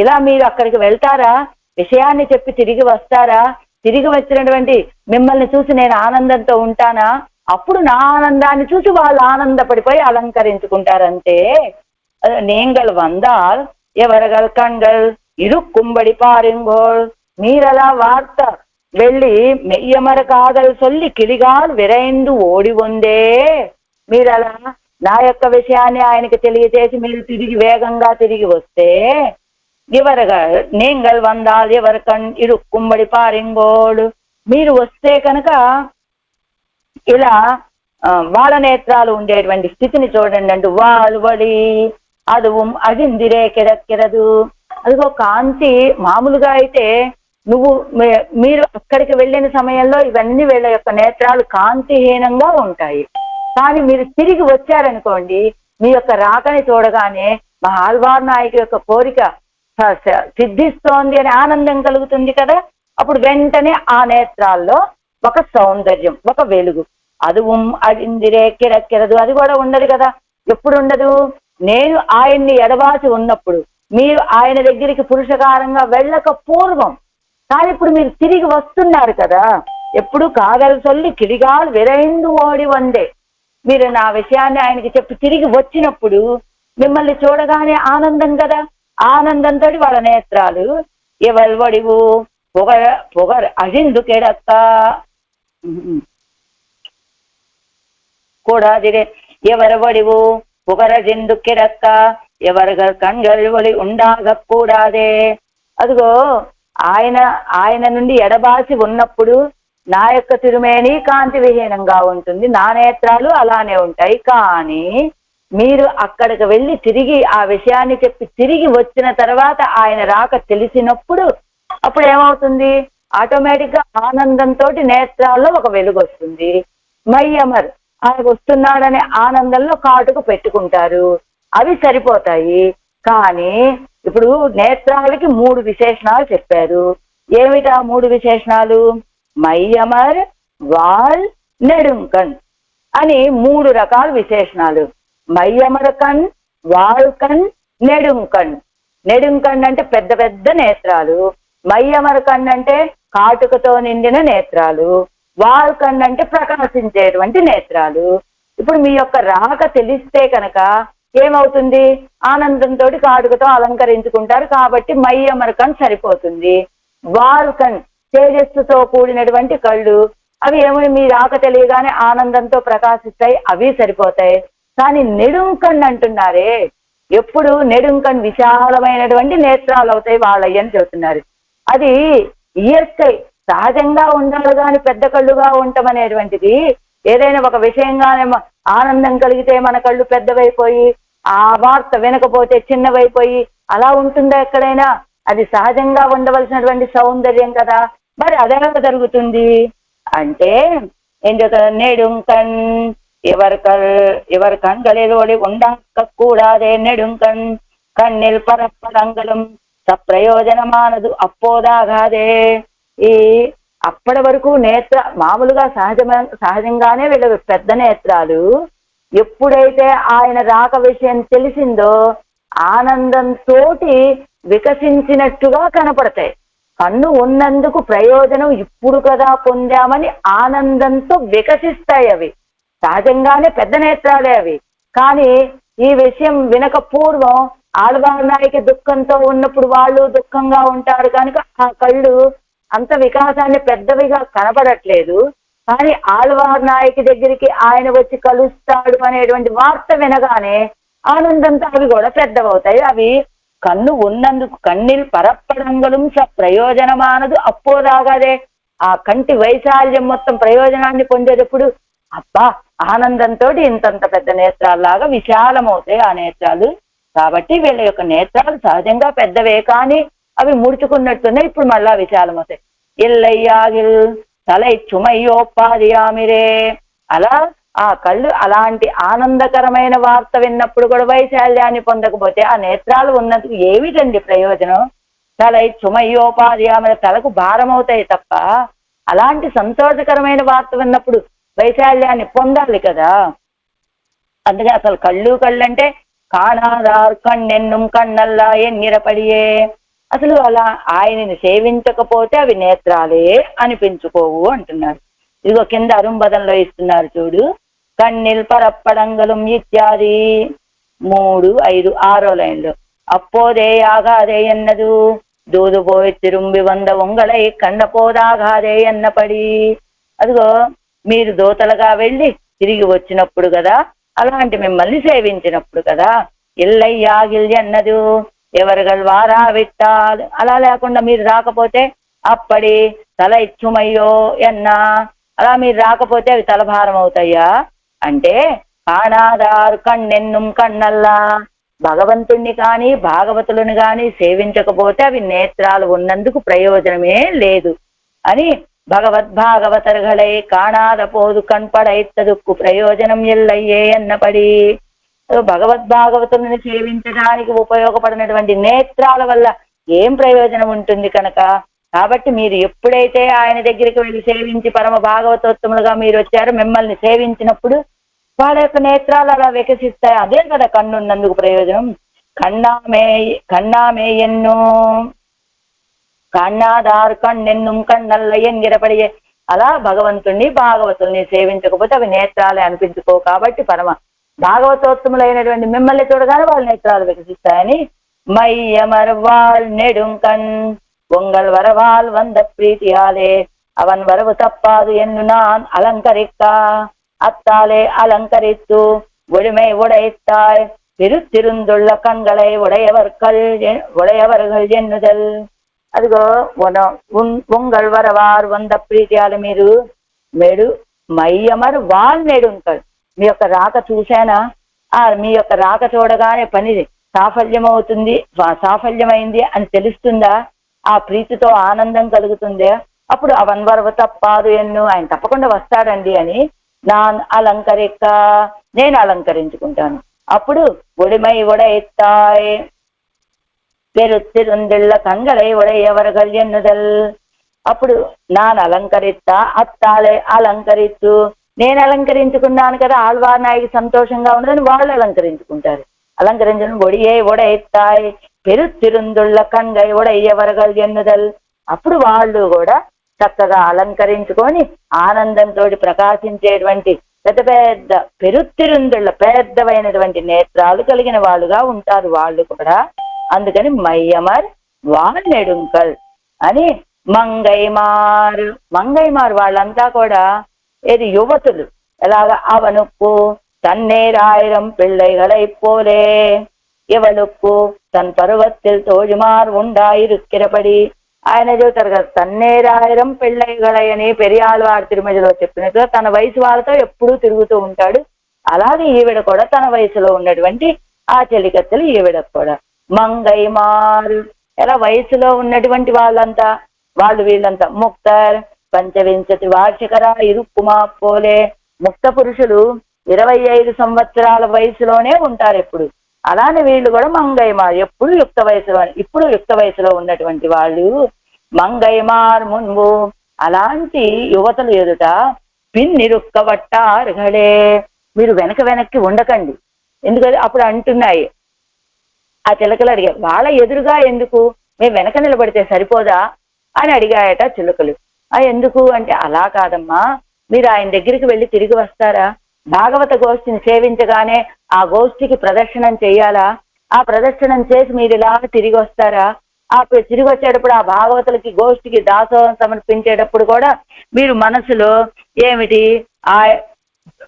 A: ఇలా మీరు అక్కడికి వెళ్తారా? విషయాన్ని చెప్పి తిరిగి వస్తారా? తిరిగి వచ్చినటువంటి మిమ్మల్ని చూసి నేను ఆనందంతో ఉంటానా? అప్పుడు నా ఆనందాన్ని చూసి వాళ్ళు ఆనందపడిపోయి అలంకరించుకుంటారంటే. నీంగల్ వందాల్ ఎవరగల్ కన్గల్ ఇరు కుంబడి పారింగోల్. మీరలా వార్త వెళ్ళి మెయ్యమర కాదల్ సొల్లి కిడిగాల్ విరైందు ఓడి వందే, మీరలా నా యొక్క విషయాన్ని ఆయనకి తెలియజేసి మీరు తిరిగి వేగంగా తిరిగి వస్తే నీంగల్ వందాల్ ఎవరు ఇరు కుంబడి పారింగోడు. మీరు వస్తే కనుక ఇలా వాళ్ళ నేత్రాలు ఉండేటువంటి స్థితిని చూడండి అంటూ వాళ్ళు వడి అదువు అదిందిరే కిరక్కిరదు. అదిగో కాంతి మామూలుగా అయితే మీరు అక్కడికి వెళ్ళిన సమయంలో ఇవన్నీ వీళ్ళ యొక్క నేత్రాలు కాంతిహీనంగా ఉంటాయి. కానీ మీరు తిరిగి వచ్చారనుకోండి, మీ యొక్క రాకని చూడగానే మా ఆళ్వార్ నాయకు యొక్క కోరిక సిద్ధిస్తోంది అని ఆనందం కలుగుతుంది కదా. అప్పుడు వెంటనే ఆ నేత్రాల్లో ఒక సౌందర్యం, ఒక వెలుగు. అది అదిందిరే కిరక్కిరదు అది కూడా ఉండదు కదా. ఎప్పుడు ఉండదు? నేను ఆయన్ని ఎడబాసి ఉన్నప్పుడు, మీరు ఆయన దగ్గరికి పురుషకారంగా వెళ్ళక పూర్వం. కానీ ఇప్పుడు మీరు తిరిగి వస్తున్నారు కదా, ఎప్పుడు కాదలు சொல்லி కిడిగాలు విరైందు ఓడి వందే. మీరు నా విషయాన్ని ఆయనకి చెప్పి తిరిగి వచ్చినప్పుడు మిమ్మల్ని చూడగానే ఆనందం కదా, ఆనందంతో వాళ్ళ నేత్రాలు ఎవల్వడివు పొగర్ అజిందుకెడక్క கூடாதிரே ఎవరవడివు புகரஜிந்துக்கிடக்க ఎవరిగ కణ్గల్ ఒలి ఉండాగ కూడాదే. అదిగో ఆయన నుండి ఎడబాసి ఉన్నప్పుడు నా యొక్క తిరుమేని కాంతి విహీనంగా ఉంటుంది, నా నేత్రాలు అలానే ఉంటాయి. కానీ మీరు అక్కడికి వెళ్ళి తిరిగి ఆ విషయాన్ని చెప్పి తిరిగి వచ్చిన తర్వాత ఆయన రాక తెలిసినప్పుడు అప్పుడు ఏమవుతుంది, ఆటోమేటిక్ గా ఆనందంతో నేత్రాల్లో ఒక వెలుగు వస్తుంది. మయ్యమర్ ఆయన వస్తున్నాడనే ఆనందంలో కాటుకు పెట్టుకుంటారు, అవి సరిపోతాయి. కానీ ఇప్పుడు నేత్రాలకి 3 విశేషణాలు చెప్పారు. ఏమిటా 3 విశేషణాలు? మయ్యమర్, వాల్, నెడుంకన్ అని 3 రకాల విశేషణాలు. మయ్యమర్ కన్, వాల్ కన్, నెడుంకన్. నెడుంకన్ అంటే పెద్ద పెద్ద నేత్రాలు, మయ్యమర్ కన్ అంటే కాటుకతో నిండిన నేత్రాలు, వాల్ కన్ అంటే ప్రకాశించేటువంటి నేత్రాలు. ఇప్పుడు మీ యొక్క రాక తెలిస్తే కనుక ఏమవుతుంది, ఆనందంతో కాటుకతో అలంకరించుకుంటారు కాబట్టి మయ్యమర్ కన్ సరిపోతుంది. వాల్ కన్ తేజస్సుతో కూడినటువంటి కళ్ళు, అవి ఏమో మీ రాక తెలియగానే ఆనందంతో ప్రకాశిస్తాయి, అవి సరిపోతాయి. కానీ నెడుంకన్ అంటున్నారే, ఎప్పుడు నెడుంకన్ విశాలమైనటువంటి నేత్రాలు అవుతాయి వాళ్ళయ్య అని చెబుతున్నారు. అది ఇయర్కై సహజంగా ఉండాలి కానీ పెద్ద కళ్ళుగా ఉండటం అనేటువంటిది, ఏదైనా ఒక విషయంగానే ఆనందం కలిగితే మన కళ్ళు పెద్దవైపోయి ఆ వార్త వినకపోతే చిన్నవైపోయి అలా ఉంటుందా ఎక్కడైనా? అది సహజంగా ఉండవలసినటువంటి సౌందర్యం కదా. మరి అదే జరుగుతుంది అంటే ఎందుకు నెడుంకన్ ఎవరి కண்களில் ఉండాక కూడాదే నెడుంకన్ కண்ணில் పరప్పడంగలం సప్రయోజనమానదు అప్పోదాగాదే. ఈ అప్పటి వరకు నేత్ర మామూలుగా సహజంగానే వీళ్ళ పెద్ద నేత్రాలు, ఎప్పుడైతే ఆయన రాక విషయం తెలిసిందో ఆనందంతో వికసించినట్టుగా కనపడతాయి. కన్ను ఉన్నందుకు ప్రయోజనం ఇప్పుడు కదా పొందామని ఆనందంతో వికసిస్తాయి. అవి సహజంగానే పెద్ద నేత్రాలే అవి. కానీ ఈ విషయం వినక పూర్వం ఆళ్వార్ నాయకి దుఃఖంతో ఉన్నప్పుడు వాళ్ళు దుఃఖంగా ఉంటారు కనుక ఆ కళ్ళు అంత వికాసాన్ని పెద్దవిగా కనపడట్లేదు. కానీ ఆళ్వార్ నాయకి దగ్గరికి ఆయన వచ్చి కలుస్తాడు అనేటువంటి వార్త వినగానే ఆనందంతో అవి కూడా పెద్దవవుతాయి. అవి కన్ను ఉన్నందుకు కన్నీళ్ళు పరప్పడంగలం ప్రయోజనమానదు అప్పోదాగాదే. ఆ కంటి వైశాల్యం మొత్తం ప్రయోజనాన్ని పొందేటప్పుడు అబ్బా ఆనందంతో ఇంతంత పెద్ద నేత్రాల్లాగా విశాలమవుతాయి ఆ నేత్రాలు. కాబట్టి వీళ్ళ యొక్క నేత్రాలు సహజంగా పెద్దవే, కానీ అవి ముడుచుకున్నట్టునే ఇప్పుడు మళ్ళా విశాలమవుతాయి. ఇల్లయ్యాగిల్ తలై చుమయ్యోపాదియామిరే. అలా ఆ కళ్ళు అలాంటి ఆనందకరమైన వార్త విన్నప్పుడు కూడా వైశాల్యాన్ని పొందకపోతే ఆ నేత్రాలు ఉన్నందుకు ఏమిటండి ప్రయోజనం? తలై చుమయ్యోపాదియామిరే, తలకు భారం అవుతాయి తప్ప అలాంటి సంతోషకరమైన వార్త విన్నప్పుడు వైశాల్యాన్ని పొందాలి కదా. అందుకే అసలు కళ్ళు అంటే కాణాదార్ కಣ್ಣెన్నుం కన్నల్లా ఎన్నిరపడియే. అసలు అలా ఆయనని సేవించకపోతే అవి నేత్రాలే అనిపించుకోవు అంటున్నారు. ఇదిగో కింద అరుంబదంలో ఇస్తున్నారు చూడు, కన్నీల్ పరప్పడంగలం ఇత్యాది 3, 5, 6వ లైన్లో అప్పోదే ఆగాదే ఎన్నదు దూదుపోయి తిరుంబి వంద ఉంగళై కన్నపోదాగాదే ఎన్నపడి. అదిగో మీరు దోతలుగా వెళ్ళి తిరిగి వచ్చినప్పుడు కదా, అలాంటి మిమ్మల్ని సేవించినప్పుడు కదా. ఇల్లయ్యాగిల్ ఎన్నదు ఎవరిగల్ వారా విట్టాల్. అలా లేకుండా మీరు రాకపోతే అప్పటి తల ఇచ్చుమయ్యో ఎన్నా, అలా మీరు రాకపోతే అవి తలభారం అవుతాయా అంటే కాణాదారు కಣ್ಣెన్నుం కన్నల్లా. భగవంతుణ్ణి కానీ భాగవతులను కానీ సేవించకపోతే అవి నేత్రాలు ఉన్నందుకు ప్రయోజనమే లేదు అని భగవద్భాగవతర్గళై కాణాద పోదు కణ్పడైత్తదుక్కు ప్రయోజనం ఎల్లయ్యే అన్నపడి. భగవద్భాగవతులను సేవించడానికి ఉపయోగపడినటువంటి నేత్రాల వల్ల ఏం ప్రయోజనం ఉంటుంది కనుక. కాబట్టి మీరు ఎప్పుడైతే ఆయన దగ్గరికి వెళ్ళి సేవించి పరమ భాగవతోత్తములుగా మీరు వచ్చారో, మిమ్మల్ని సేవించినప్పుడు వాళ్ళ యొక్క నేత్రాలు అలా వికసిస్తాయి. అదే కదా కన్నున్నందుకు ప్రయోజనం. కన్నామే ఎన్నో కన్నాదారు కಣ್ಣెన్నుం కన్నల్ల ఎన్నిరపడియే. అలా భగవంతుణ్ణి భాగవతుల్ని సేవించకపోతే అవి నేత్రాలే అనిపించుకో. కాబట్టి పరమ భాగవతోత్తములైనటువంటి మిమ్మల్ని చూడగానే వాళ్ళ నేత్రాలు వికసిస్తాయని మైయమర్ వాల్ నెడుంకన్ பொங்கல் வரவால் வந்த பிரீத்தியாலே அவன் வரவு தப்பாது என்று நான் அலங்கரிக்கா அத்தாலே அலங்கரித்து ஒளிமை உடைத்தாய் திருத்திருந்துள்ள கண்களை உடையவர்கள் ఎన్నుదల్. అదిగో పొంగల్ వరవారు వంద ప్రీతియాలు మీరు మయ్యమరు వాల్ నెడుంకల్. మీ యొక్క రాక చూశానా, మీ యొక్క రాక చూడగానే పని సాఫల్యమైంది అని తెలుస్తుందా, ఆ ప్రీతితో ఆనందం కలుగుతుందే. అప్పుడు అవన్వరవ తప్పాదు ఎన్ను, ఆయన తప్పకుండా వస్తాడండి అని నేను అలంకరించుకుంటాను. అప్పుడు ఒడిమై ఉడైతాయ్ పెరుత్తిరుందిళ్ళ కంగళై ఉడయవరగల్ ఎన్నుదల్. అప్పుడు అలంకరిస్తా అత్తాలే అలంకరిస్తూ నేను అలంకరించుకున్నాను కదా, ఆళ్వార్ నాయకి సంతోషంగా ఉండదని వాళ్ళు అలంకరించుకుంటారు. అలంకరించడం ఒడియే ఉడైతాయ్ పెరుత్తిరుందుళ్ళ కంగై ఉడయ్యవరగల్ ఎన్నుదల్. అప్పుడు వాళ్ళు కూడా చక్కగా అలంకరించుకొని ఆనందంతో ప్రకాశించేటువంటి పెద్ద పెద్ద పెరుత్తిరుందుళ్ళ పెద్దవైనటువంటి నేత్రాలు కలిగిన వాళ్ళుగా ఉంటారు వాళ్ళు కూడా. అందుకని మైయమర్ వాల్ నెడుంకల్ అని మంగైమార్ వాళ్ళంతా కూడా ఏది యువతులు. ఎలాగా అవనుక్కు తన్నేరాయిరం పిళ్ళైగలై పోలే ఇవలుక్కు తన్ పర్వத்தில் తోజుమార్ ఉండాయిరుక్కిరపడి. ఆయన చెబుతారు కదా, తన్నేరాయిరం పెళ్ళైగలై అని పెరియాళ్వారు తిరుమలలో చెప్పినట్టుగా తన వయసు వాళ్ళతో ఎప్పుడూ తిరుగుతూ ఉంటాడు. అలాగే ఈవిడ కూడా తన వయసులో ఉన్నటువంటి ఆ చెలికత్తెలు ఈవిడ కూడా మంగైమారు. ఎలా వయసులో ఉన్నటువంటి వీళ్ళంతా ముక్తర్ పంచవింశతి వార్షికరా ఇరుక్కుమా పోలే. ముక్త పురుషులు 25 సంవత్సరాల వయసులోనే ఉంటారు ఎప్పుడు. అలానే వీళ్ళు కూడా మంగైమార్ ఎప్పుడు ఇప్పుడు యుక్త వయసులో ఉన్నటువంటి వాళ్ళు మంగైమార్ మున్బు. అలాంటి యువతలు ఎదుట పిన్నిరుక్కబట్టారుగడే, మీరు వెనక్కి ఉండకండి. ఎందుకంటే అప్పుడు అంటున్నాయి ఆ చిలకలు అడిగారు, వాళ్ళ ఎదురుగా ఎందుకు, మేము వెనక నిలబడితే సరిపోదా అని అడిగాయట చిలుకలు. ఎందుకు అంటే, అలా కాదమ్మా, మీరు ఆయన దగ్గరికి వెళ్ళి తిరిగి వస్తారా, భాగవత గోష్ఠిని సేవించగానే ఆ గోష్ఠికి ప్రదర్శనం చెయ్యాలా, ఆ ప్రదర్శనం చేసి మీరు ఇలా తిరిగి వస్తారా, ఆ తిరిగి వచ్చేటప్పుడు ఆ భాగవతులకి గోష్ఠికి దాసోహం సమర్పించేటప్పుడు కూడా మీరు మనసులో ఏమిటి,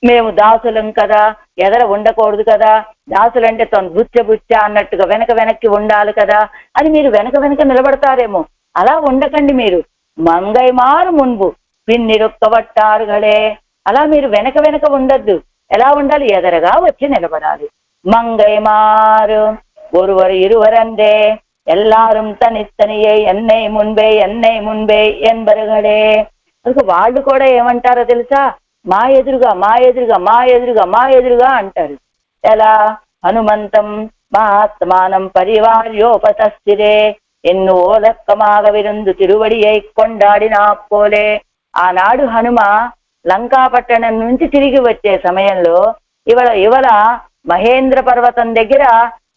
A: మేము దాసులం కదా, ఎదర ఉండకూడదు కదా, దాసులంటే తను బుచ్చ అన్నట్టుగా వెనక్కి ఉండాలి కదా అని మీరు వెనక నిలబడతారేమో. అలా ఉండకండి మీరు. మంగైమారు మున్బు పిన్నిరుక్కబట్టారుగడే. అలా మీరు వెనక ఉండద్దు. ఎలా ఉండాలి, ఎదరగా వచ్చి నిలబడాలి. మంగైమారు ஒருவர் இருவரந்தே எல்லாரும் தனித்தனியே என்னை முன்பே என்பరుగడే. వాళ్ళు కూడా ఏమంటారో తెలుసా, మా ఎదురుగా అంటారు. ఎలా హనుమంతం మహాత్మానం పరివార్యోపతస్థిరే ఎన్ను ఓలక్కమాగ విరుందు తిరువడియై కొండాడినా పోలే. ఆనాడు హనుమ లంకాపట్టణం నుంచి తిరిగి వచ్చే సమయంలో ఇవల మహేంద్ర పర్వతం దగ్గర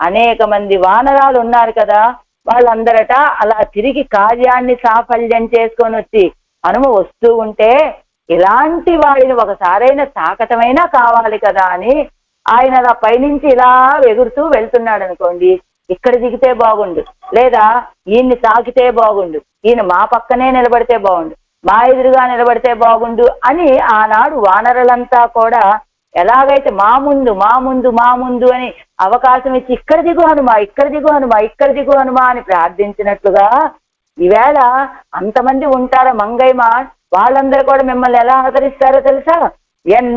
A: అనేక మంది వానరాలు ఉన్నారు కదా, వాళ్ళందరట అలా తిరిగి కార్యాన్ని సాఫల్యం చేసుకొని వచ్చి హనుమ వస్తూ ఉంటే ఇలాంటి వాడిని ఒకసారైనా తాకటమైనా కావాలి కదా అని ఆయన అలా పైనుంచి ఇలా ఎగురుతూ వెళ్తున్నాడు అనుకోండి, ఇక్కడ దిగితే బాగుండు, లేదా ఈయన్ని తాకితే బాగుండు, ఈయన మా పక్కనే నిలబడితే బాగుండు, మా ఎదురుగా నిలబడితే బాగుండు అని ఆనాడు వానరులంతా కూడా ఎలాగైతే మా ముందు అని అవకాశం ఇచ్చి ఇక్కడ దిగు హనుమా అని ప్రార్థించినట్లుగా ఈవేళ అంతమంది ఉంటారా మంగైమార్, వాళ్ళందరూ కూడా మిమ్మల్ని ఎలా ఆదరిస్తారో తెలుసా, ఎన్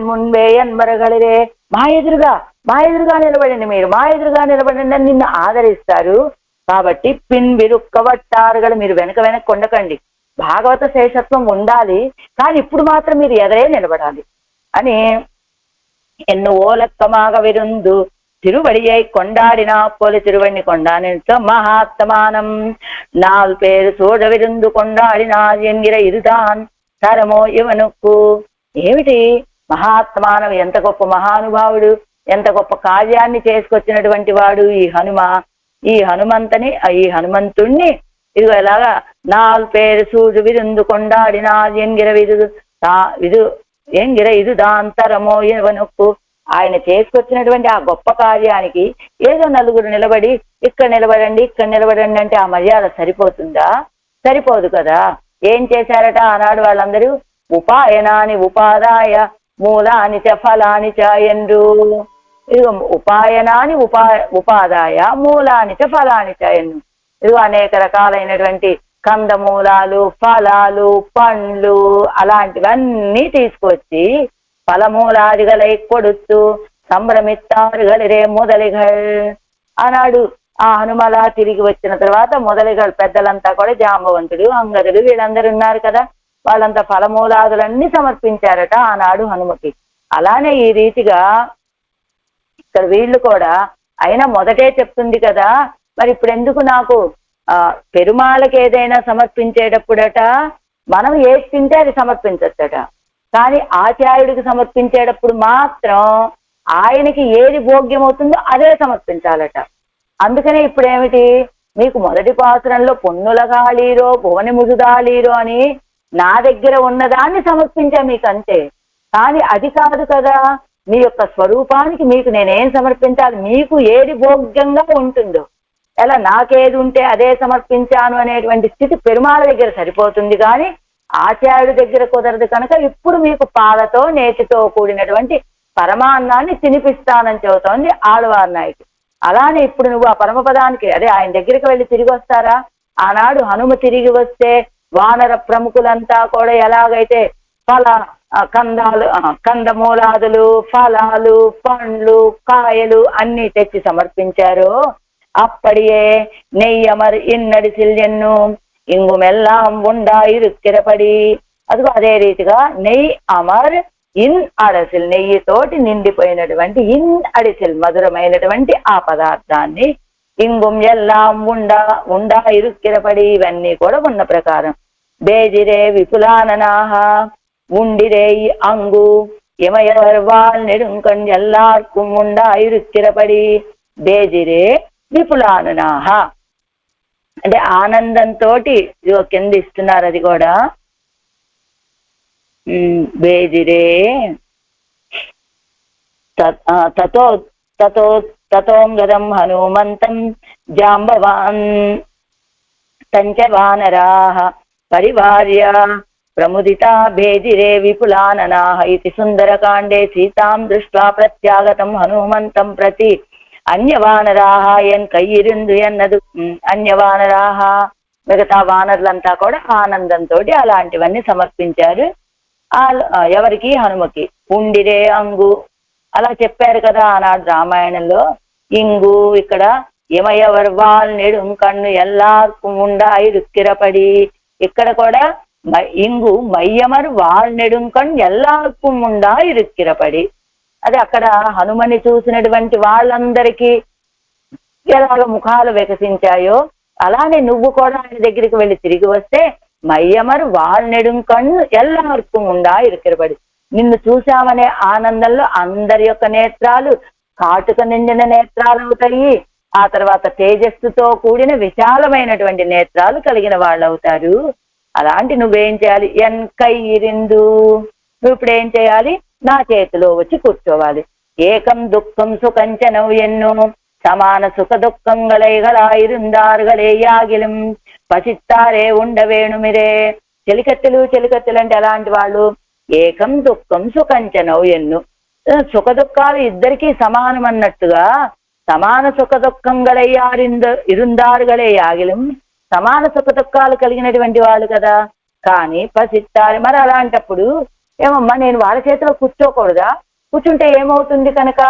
A: మున్బే మరగలిరే, మా ఎదురుగా నిలబడండి, మీరు మా ఎదురుగా నిలబడండి అని నిన్ను ఆదరిస్తారు. కాబట్టి పిన్ విరుక్కబట్టారుగలు, మీరు వెనక ఉండకండి. భాగవత శేషత్వం ఉండాలి, కానీ ఇప్పుడు మాత్రం మీరు ఎదరే నిలబడాలి అని ఎన్ను ఓలక్కమాగ విరుందు తిరువడియై కొండాడినా పోలి తిరువడిని కొండాడితో మహాత్మానం 4 పేరు చూడ విరుందు కొండాడినా ఎంగిర ఇరుదాన్ తరమో ఇవనుక్కు. ఏమిటి మహాత్మానం, ఎంత గొప్ప మహానుభావుడు, ఎంత గొప్ప కార్యాన్ని చేసుకొచ్చినటువంటి వాడు ఈ హనుమంతుణ్ణి ఇదిగో ఎలాగా நாலு பேர் சூடு விருந்து கொண்டாడినాர் என்கிற ఎంగిర ఇదుదాంతరమో ఎవనొక్కు. ఆయన చేసుకొచ్చినటువంటి ఆ గొప్ప కార్యానికి ఏదో నలుగురు నిలబడి ఇక్కడ నిలబడండి ఇక్కడ నిలబడండి అంటే ఆ మర్యాద సరిపోతుందా? సరిపోదు కదా. ఏం చేశారట ఆనాడు వాళ్ళందరూ? ఉపాయనాని ఉపాదాయ మూలాని చ ఫలాని చ ఎండ్రు. ఇదిగో ఉపాయనాని ఉపాదాయ మూలాని చ ఫలాని చ ఎండ్రు. ఇదిగో అనేక రకాలైనటువంటి కందమూలాలు, ఫలాలు, పండ్లు అలాంటివన్నీ తీసుకొచ్చి ఫలమూలాదిగలై కొడుతూ సంభ్రమిత్తారుగలిరే మొదలిగల్. ఆనాడు ఆ హనుమల తిరిగి వచ్చిన తర్వాత మొదలిగల్ పెద్దలంతా కూడా జాంబవంతుడు, అంగదుడు వీళ్ళందరూ ఉన్నారు కదా, వాళ్ళంతా ఫలమూలాదులన్నీ సమర్పించారట ఆనాడు హనుమకి. అలానే ఈ రీతిగా ఇక్కడ వీళ్ళు కూడా అయినా మొదటే చెప్తుంది కదా, మరి ఇప్పుడు ఎందుకు నాకు పెరుమాళ్ళకి ఏదైనా సమర్పించేటప్పుడట మనం ఏది తింటే అది సమర్పించచ్చట, కానీ ఆచార్యుడికి సమర్పించేటప్పుడు మాత్రం ఆయనకి ఏది భోగ్యం అవుతుందో అదే సమర్పించాలట. అందుకనే ఇప్పుడు ఏమిటి, మీకు మొదటి పాత్రంలో పొన్నులగాళీరో భువని ముదుదాళీరో అని నా దగ్గర ఉన్నదాన్ని సమర్పించా మీకు అంతే, కానీ అది కాదు కదా. మీ యొక్క స్వరూపానికి మీకు నేనేం సమర్పించాలి, మీకు ఏది భోగ్యంగా ఉంటుందో, ఎలా నాకేది ఉంటే అదే సమర్పించాను అనేటువంటి స్థితి పెరుమాళ దగ్గర సరిపోతుంది, కానీ ఆచార్యుడి దగ్గర కుదరదు. కనుక ఇప్పుడు మీకు పాలతో నేతితో కూడినటువంటి పరమాన్నాన్ని తినిపిస్తానని చెబుతోంది ఆళ్వార్ నాయకి. అలానే ఇప్పుడు నువ్వు ఆ పరమపదానికి అదే ఆయన దగ్గరికి వెళ్ళి తిరిగి వస్తారా? ఆనాడు హనుమ తిరిగి వస్తే వానర ప్రముఖులంతా కూడా ఎలాగైతే కందమూలాదులు, ఫలాలు, పండ్లు, కాయలు అన్ని తెచ్చి సమర్పించారో அப்படியே நெய்யமர் இன்னடிசில் என்னும் ఇంగుమెల్లాం ఉండాయిరుక్కిరపడి. అదిగో అదే రీతిగా నెయ్యి అమర్ ఇన్ అడసిల్, నెయ్యితోటి నిండిపోయినటువంటి ఇన్ అడిసిల్ మధురమైనటువంటి ఆ పదార్థాన్ని ఇంగుం ఎల్లాం ఉండాయిరుక్కిరపడి, ఇవన్నీ కూడా ఉన్న ప్రకారం. బేజిరే విపులాననాహ ఉండిరే అంగు ఇమయవర్ వాల్ నెడుంకం ఎల్లార్க்கும் ఉండాయిరుక్కిరపడి. బేజిరే విపులాననాహ అంటే ఆనందంతో కింద ఇస్తున్నారు. అది కూడా బేజిరే తతోంగదం హనుమంతం జాంబవాన్ పంచవానరాః పరివార్య ప్రముదితా బేజిరే విపులాననాః ఇది సుందరకాండే సీతాం దృష్ట్వా ప్రత్యాగతం హనుమంతం ప్రతి అన్యవానరాహ ఎన్ కయ్యిరిందు ఎన్నదు. అన్యవానరాహ మిగతా వానరులంతా కూడా ఆనందంతో అలాంటివన్నీ సమర్పించారు. ఎవరికి? హనుమకి. ఉండిరే అంగు అలా చెప్పారు కదా ఆనాడు రామాయణంలో. ఇంగు ఇక్కడ ఇమయవర్ వాల్ నెడుంకన్ను ఎల్లార్க்கும் ఉండాయిరుక్కిరపడి, ఇక్కడ కూడా ఇంగు మైయమర్ వాల్ నెడుంకన్ ఎల్లార్க்கும் ఉండాయిరుక్కిరపడి. అది అక్కడ హనుమని చూసినటువంటి వాళ్ళందరికీ ఎలాగ ముఖాలు వికసించాయో అలానే నువ్వు కూడా ఆయన దగ్గరికి వెళ్ళి తిరిగి వస్తే మైయమరు వాళ్ళెడుంకన్ను ఎల్లవర్కు ఉండా ఇరుకిరబడి, నిన్ను చూశామనే ఆనందంలో అందరి యొక్క నేత్రాలు కాటుక నిండిన నేత్రాలు అవుతాయి. ఆ తర్వాత తేజస్సుతో కూడిన విశాలమైనటువంటి నేత్రాలు కలిగిన వాళ్ళు అవుతారు. అలాంటి నువ్వేం చేయాలి? ఎన్కైరిందు, నువ్వు ఇప్పుడు ఏం చేయాలి? నా చేతిలో వచ్చి కూర్చోవాలి. ఏకం దుఃఖం సుఖంచనౌ ఎన్నో సమాన సుఖ దుఃఖంగలైగలాయిరుందారుగలే యాగిలం పసిత్తారే ఉండవేణుమిరే. చెలికత్తెలు అంటే ఎలాంటి వాళ్ళు? ఏకం దుఃఖం సుఖంచనౌ ఎన్ను, సుఖ దుఃఖాలు ఇద్దరికీ సమానం అన్నట్టుగా సమాన సుఖ దుఃఖంగలయ్యారుందారుగలే యాగిలం, సమాన సుఖ దుఃఖాలు కలిగినటువంటి వాళ్ళు కదా. కానీ పసిత్తారే, మరి అలాంటప్పుడు ఏమమ్మా నేను వాళ్ళ చేతిలో కూర్చోకూడదా? కూర్చుంటే ఏమవుతుంది కనుక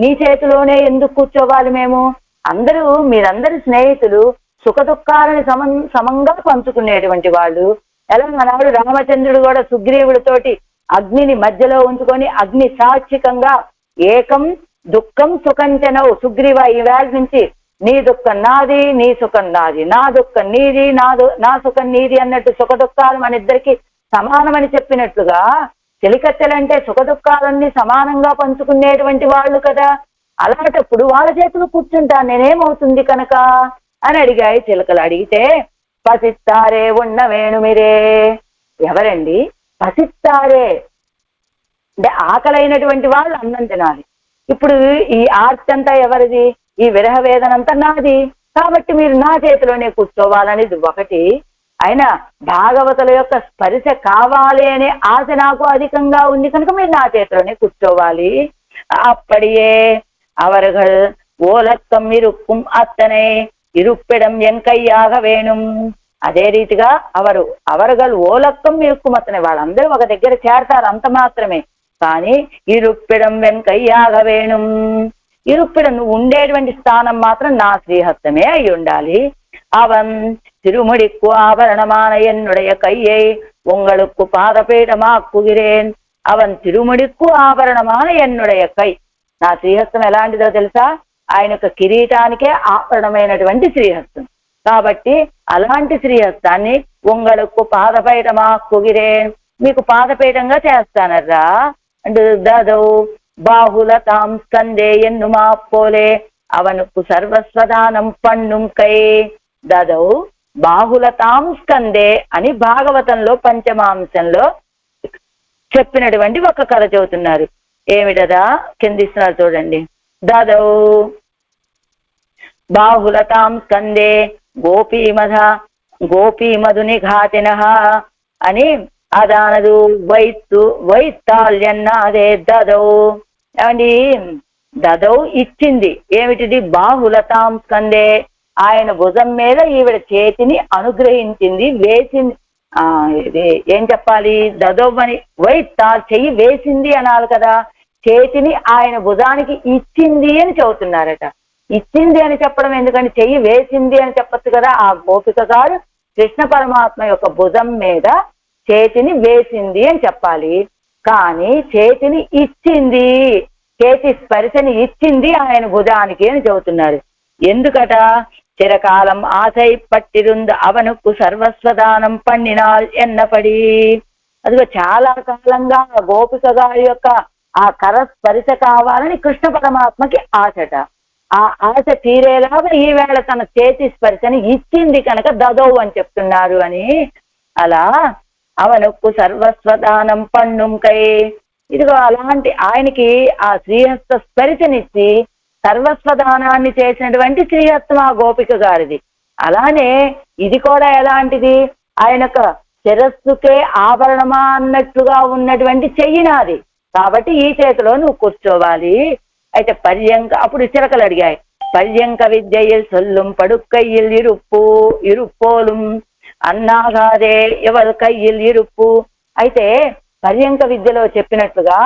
A: నీ చేతిలోనే ఎందుకు కూర్చోవాలి? మేము మీరందరూ స్నేహితులు, సుఖ దుఃఖాలని సమంగా పంచుకునేటువంటి వాళ్ళు. ఎలా అన్నాడు రామచంద్రుడు కూడా సుగ్రీవుడితోటి అగ్నిని మధ్యలో ఉంచుకొని అగ్ని సాక్షికంగా ఏకం దుఃఖం సుఖంచనవు, సుగ్రీవ ఈవేళ నుంచి నీ దుఃఖం నాది, నీ సుఖం నాది, నా దుఃఖం నీది, నా సుఖం నీది అన్నట్టు సుఖ దుఃఖాలు మన ఇద్దరికి సమానమని చెప్పినట్లుగా చెలికత్తెలంటే సుఖ దుఃఖాలన్నీ సమానంగా పంచుకునేటువంటి వాళ్ళు కదా. అలాంటప్పుడు వాళ్ళ చేతులు కూర్చుంటా నేనేమవుతుంది కనుక అని అడిగాయి చిలకలు. అడిగితే పసిత్తారే ఉన్న వేణుమిరే. ఎవరండి పసిత్తారే? అంటే ఆకలైనటువంటి వాళ్ళు అన్నం తినాలి. ఇప్పుడు ఈ ఆర్తి అంతా ఎవరిది? ఈ విరహ వేదన అంతా నాది, కాబట్టి మీరు నా చేతిలోనే కూర్చోవాలనేది ఒకటి. అయినా భాగవతుల యొక్క స్పర్శ కావాలి అనే ఆశ నాకు అధికంగా ఉంది కనుక మీరు నా చేతిలోనే కూర్చోవాలి. అప్పడియే అవர்கள் ఓలక్కం ఇరుక్కుం అత్తనే ఇరుప్పెడం ఎన్కయ్యాగ వేణుం. అదే రీతిగా అవர்கள் ఓలక్కం ఇరుక్కుం అత్తనే, వాళ్ళందరూ ఒక దగ్గర చేరతారు అంత మాత్రమే. కానీ ఇరుప్పెడం వెన్కయ్యాగ వేణుం, ఇరుప్పెడం నువ్వు ఉండేటువంటి స్థానం మాత్రం నా శ్రీహస్తమే అయి ఉండాలి. அவன் திருமுடிக்கு ஆபரணமான என்னுடைய கையை உங்களுக்கு పాదపీఠమాక్కుగిరేన్. అవన్ తిరుముడికు ఆభరణమాన ఎన్నుడయ కై. నా శ్రీహస్తం ఎలాంటిదో తెలుసా? ఆయన యొక్క కిరీటానికే ఆభరణమైనటువంటి శ్రీహస్తం. కాబట్టి అలాంటి శ్రీహస్తాన్ని உங்களுக்கு పాదపీఠమాక్కుగిరేన్, మీకు పాదపీఠంగా చేస్తానర్రా. అంటే దదౌ బాహులతాం స్కందే ఎన్నుమా పోలే అవనుకు సర్వస్వదానం పన్నుం కై. దదౌ బాహులతాం స్కందే అని భాగవతంలో పంచమాంశంలో చెప్పినటువంటి ఒక కథ చెబుతున్నారు. ఏమిటదా? కిందిస్తున్నారు చూడండి. దదౌ బాహులతాం స్కందే గోపీమధుని ఘాతినః అని అదానదు వైతాల్యన్నాదే దదౌ. ఏమండి దదౌ ఇచ్చింది ఏమిటిది? బాహులతాం స్కందే, ఆయన భుజం మీద ఈవిడ చేతిని అనుగ్రహించింది, వేసింది. ఏం చెప్పాలి? దదౌ అని వైతాల్ చెయ్యి వేసింది అనాలి కదా. చేతిని ఆయన భుజానికి ఇచ్చింది అని చెబుతున్నారట. ఇచ్చింది అని చెప్పడం ఎందుకని? చెయ్యి వేసింది అని చెప్పచ్చు కదా. ఆ గోపిక గారు కృష్ణ పరమాత్మ యొక్క భుజం మీద చేతిని వేసింది అని చెప్పాలి. కానీ చేతిని ఇచ్చింది, చేతి స్పర్శని ఇచ్చింది ఆయన భుజానికి అని చెబుతున్నారు. ఎందుకట? చిరకాలం ఆశై పట్టిరుంద అవనుకు సర్వస్వదానం పండినాల్ ఎన్నపడి. అదిగో చాలా కాలంగా గోపిక గారి యొక్క ఆ కర స్పర్శ కావాలని కృష్ణ పరమాత్మకి ఆశట. ఆ ఆశ తీరేలాగా ఈవేళ తన చేతి స్పర్శని ఇచ్చింది కనుక దదౌ అని చెప్తున్నారు అని. అలా అవనుకు సర్వస్వదానం పన్నుం కై. ఇదిగో అలాంటి ఆయనకి ఆ శ్రీహస్త స్పర్శనిచ్చి సర్వస్వదానాన్ని చేసినటువంటి శ్రీహస్తం ఆ గోపిక గారిది. అలానే ఇది కూడా ఎలాంటిది? ఆయన శిరస్సుకే ఆభరణమా అన్నట్లుగా ఉన్నటువంటి చెయ్యి నాది, కాబట్టి ఈ చేతిలో నువ్వు కూర్చోవాలి. అయితే పర్యంక, అప్పుడు చిలకలు అడిగాయి, పర్యంక విద్యയിൽ సొల్లుం పడుక్కయ్యిల్ ఇరుప్పోలుం అన్నాగాదే ఎవరి కయ్యిల్ ఇరుప్పు. అయితే పర్యంక విద్యలో చెప్పినట్లుగా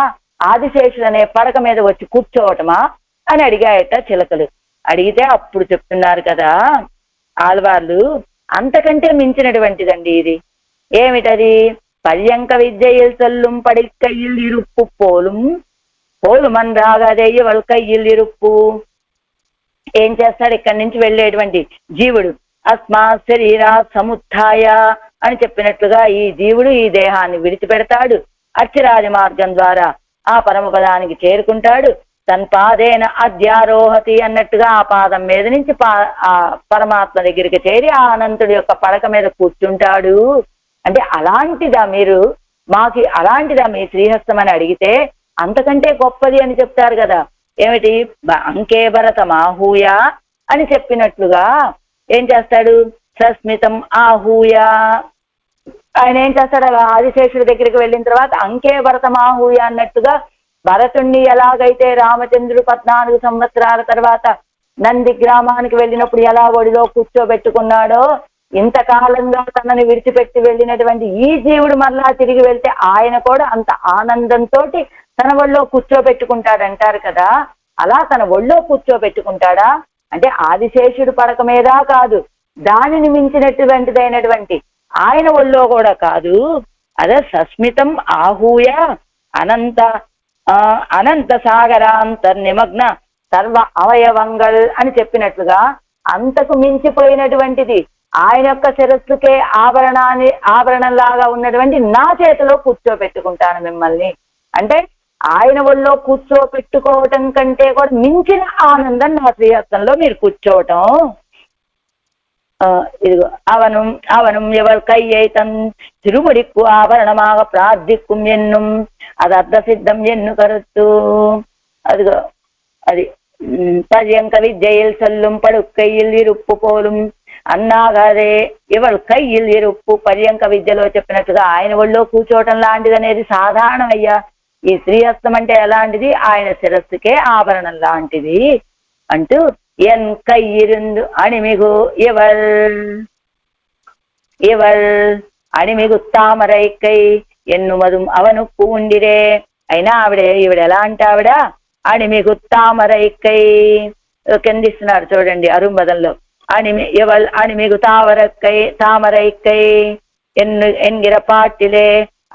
A: ఆదిశేషుడు అనే పడక మీద వచ్చి కూర్చోవటమా అని అడిగాయట చిలకలు. అడిగితే అప్పుడు చెప్తున్నారు కదా ఆళ్వార్లు, అంతకంటే మించినటువంటిదండి ఇది. ఏమిటది? పర్యంక విద్యയിൽ సొల్లుం పడుక్కయ్యిల్ ఇరుప్పు పోలుమన్ రాగాదే ఎవరి కయ్యిల్ ఇరుప్పు. ఏం చేస్తాడు? ఇక్కడి నుంచి వెళ్ళేటువంటి జీవుడు అస్మా శరీరా సముత్థాయ అని చెప్పినట్లుగా ఈ జీవుడు ఈ దేహాన్ని విడిచిపెడతాడు, అర్చిరాజ మార్గం ద్వారా ఆ పరమపదానికి చేరుకుంటాడు. తన్పాదేన అధ్యారోహతి అన్నట్టుగా ఆ పాదం మీద నుంచి ఆ పరమాత్మ దగ్గరికి చేరి ఆ అనంతుడి యొక్క పడక మీద కూర్చుంటాడు. అంటే అలాంటిదా మీరు మాకి అలాంటిదా మీ శ్రీహస్తం అని అడిగితే అంతకంటే గొప్పది అని చెప్తారు కదా. ఏమిటి? అంకే భరత మాహూయ అని చెప్పినట్లుగా ఏం చేస్తాడు? సస్మితం ఆహూయ. ఆయన ఏం చేస్తాడు? ఆదిశేషుడి దగ్గరికి వెళ్ళిన తర్వాత అంకే భరత మాహూయ అన్నట్టుగా భరతుణ్ణి ఎలాగైతే రామచంద్రుడు 14 సంవత్సరాల తర్వాత నంది గ్రామానికి వెళ్ళినప్పుడు ఎలా ఒడిలో కూర్చోబెట్టుకున్నాడో, ఇంతకాలంగా తనని విడిచిపెట్టి వెళ్ళినటువంటి ఈ జీవుడు మరలా తిరిగి వెళ్తే ఆయన కూడా అంత ఆనందంతో తన ఒళ్ళో కూర్చోబెట్టుకుంటాడంటారు కదా. అలా తన ఒళ్ళో కూర్చోబెట్టుకుంటాడా అంటే ఆదిశేషుడు పడక మీద కాదు, దానిని మించినటువంటిదైనటువంటి ఆయన ఒళ్ళో కూడా కాదు. అదే సస్మితం ఆహూయ అనంత సాగరాంతర్నిమగ్న సర్వ అవయవంగల్ అని చెప్పినట్లుగా అంతకు మించిపోయినటువంటిది ఆయన యొక్క శిరస్సుకే ఆభరణంలాగా ఉన్నటువంటి నా చేతిలో కూర్చోబెట్టుకుంటాను మిమ్మల్ని. అంటే ఆయన ఒళ్ళో కూర్చోబెట్టుకోవటం కంటే కూడా మించిన ఆనందం నా శ్రీహస్తంలో మీరు కూర్చోవటం. ఇదిగో அவனும் எவள் கையை தன் திருமுடிக்கு ஆபரணமாக பிரார்த்திக்கும் என்னும் அது அர்த்த சித்தம் என்னு கருத்து. அதுகோ అది పర్యంక విద్యയിൽ சொல்லும் పడుக்கையில் ఇరుప్పు పోலும் అన్నాగారే ఇవల్ కయ్యిల్ ఇరుప్పు. పర్యంక విద్యలో చెప్పినట్టుగా ఆయన ఒళ్ళో కూర్చోవటం లాంటిది అనేది సాధారణం అయ్యా. ఈ శ్రీహస్తం అంటే ఎలాంటిది? ఆయన శిరస్సుకే ఆభరణం లాంటిది అంటూ ఎన్ కయ్యిరుందు అణిమిగు ఇవల్ అణిమిగు తామరైకై ఎన్నుమదుం అవనుప్పు ఉండిరే. అయినా ఈవిడ ఎలా అంటే ఆవిడ అణిమిగు తామరైకై కిందిస్తున్నారు చూడండి అరుంబదంలో. ఇవల్ అణిమిగు తామరైకై ఎన్గిర పాటిలే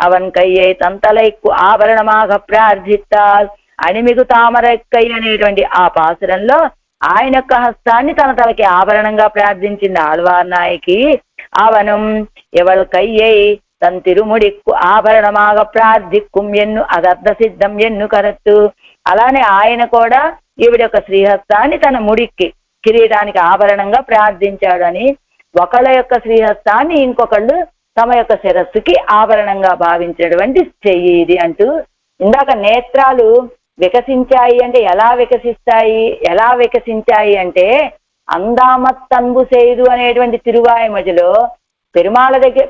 A: అవన్ కయ్యై తంతలైక్కు ఆభరణమాగ ప్రార్థిత్తాల్. అణిమిగు తామరైకై అనేటువంటి ఆ పాసురంలో ఆయన యొక్క హస్తాన్ని తన తలకి ఆభరణంగా ప్రార్థించింది ఆళ్వార్ నాయకి. అవనం ఎవల్ కయ్యై తన్ తిరుముడిక్కు ఆభరణమాగ ప్రార్థిక్కుం ఎన్ను అదర్ధ సిద్ధం ఎన్ను కరత్తు. అలానే ఆయన కూడా ఈవిడ యొక్క శ్రీహస్తాన్ని తన ముడికి కిరీటానికి ఆభరణంగా ప్రార్థించాడని, ఒకళ్ళ యొక్క శ్రీహస్తాన్ని ఇంకొకళ్ళు తమ యొక్క శిరస్సుకి ఆభరణంగా భావించినటువంటి చెయ్యి ఇది అంటూ. ఇందాక నేత్రాలు వికసించాయి అంటే ఎలా వికసించాయి అంటే అందామత్తన్బు సేదు అనేటువంటి తిరువాయమజలో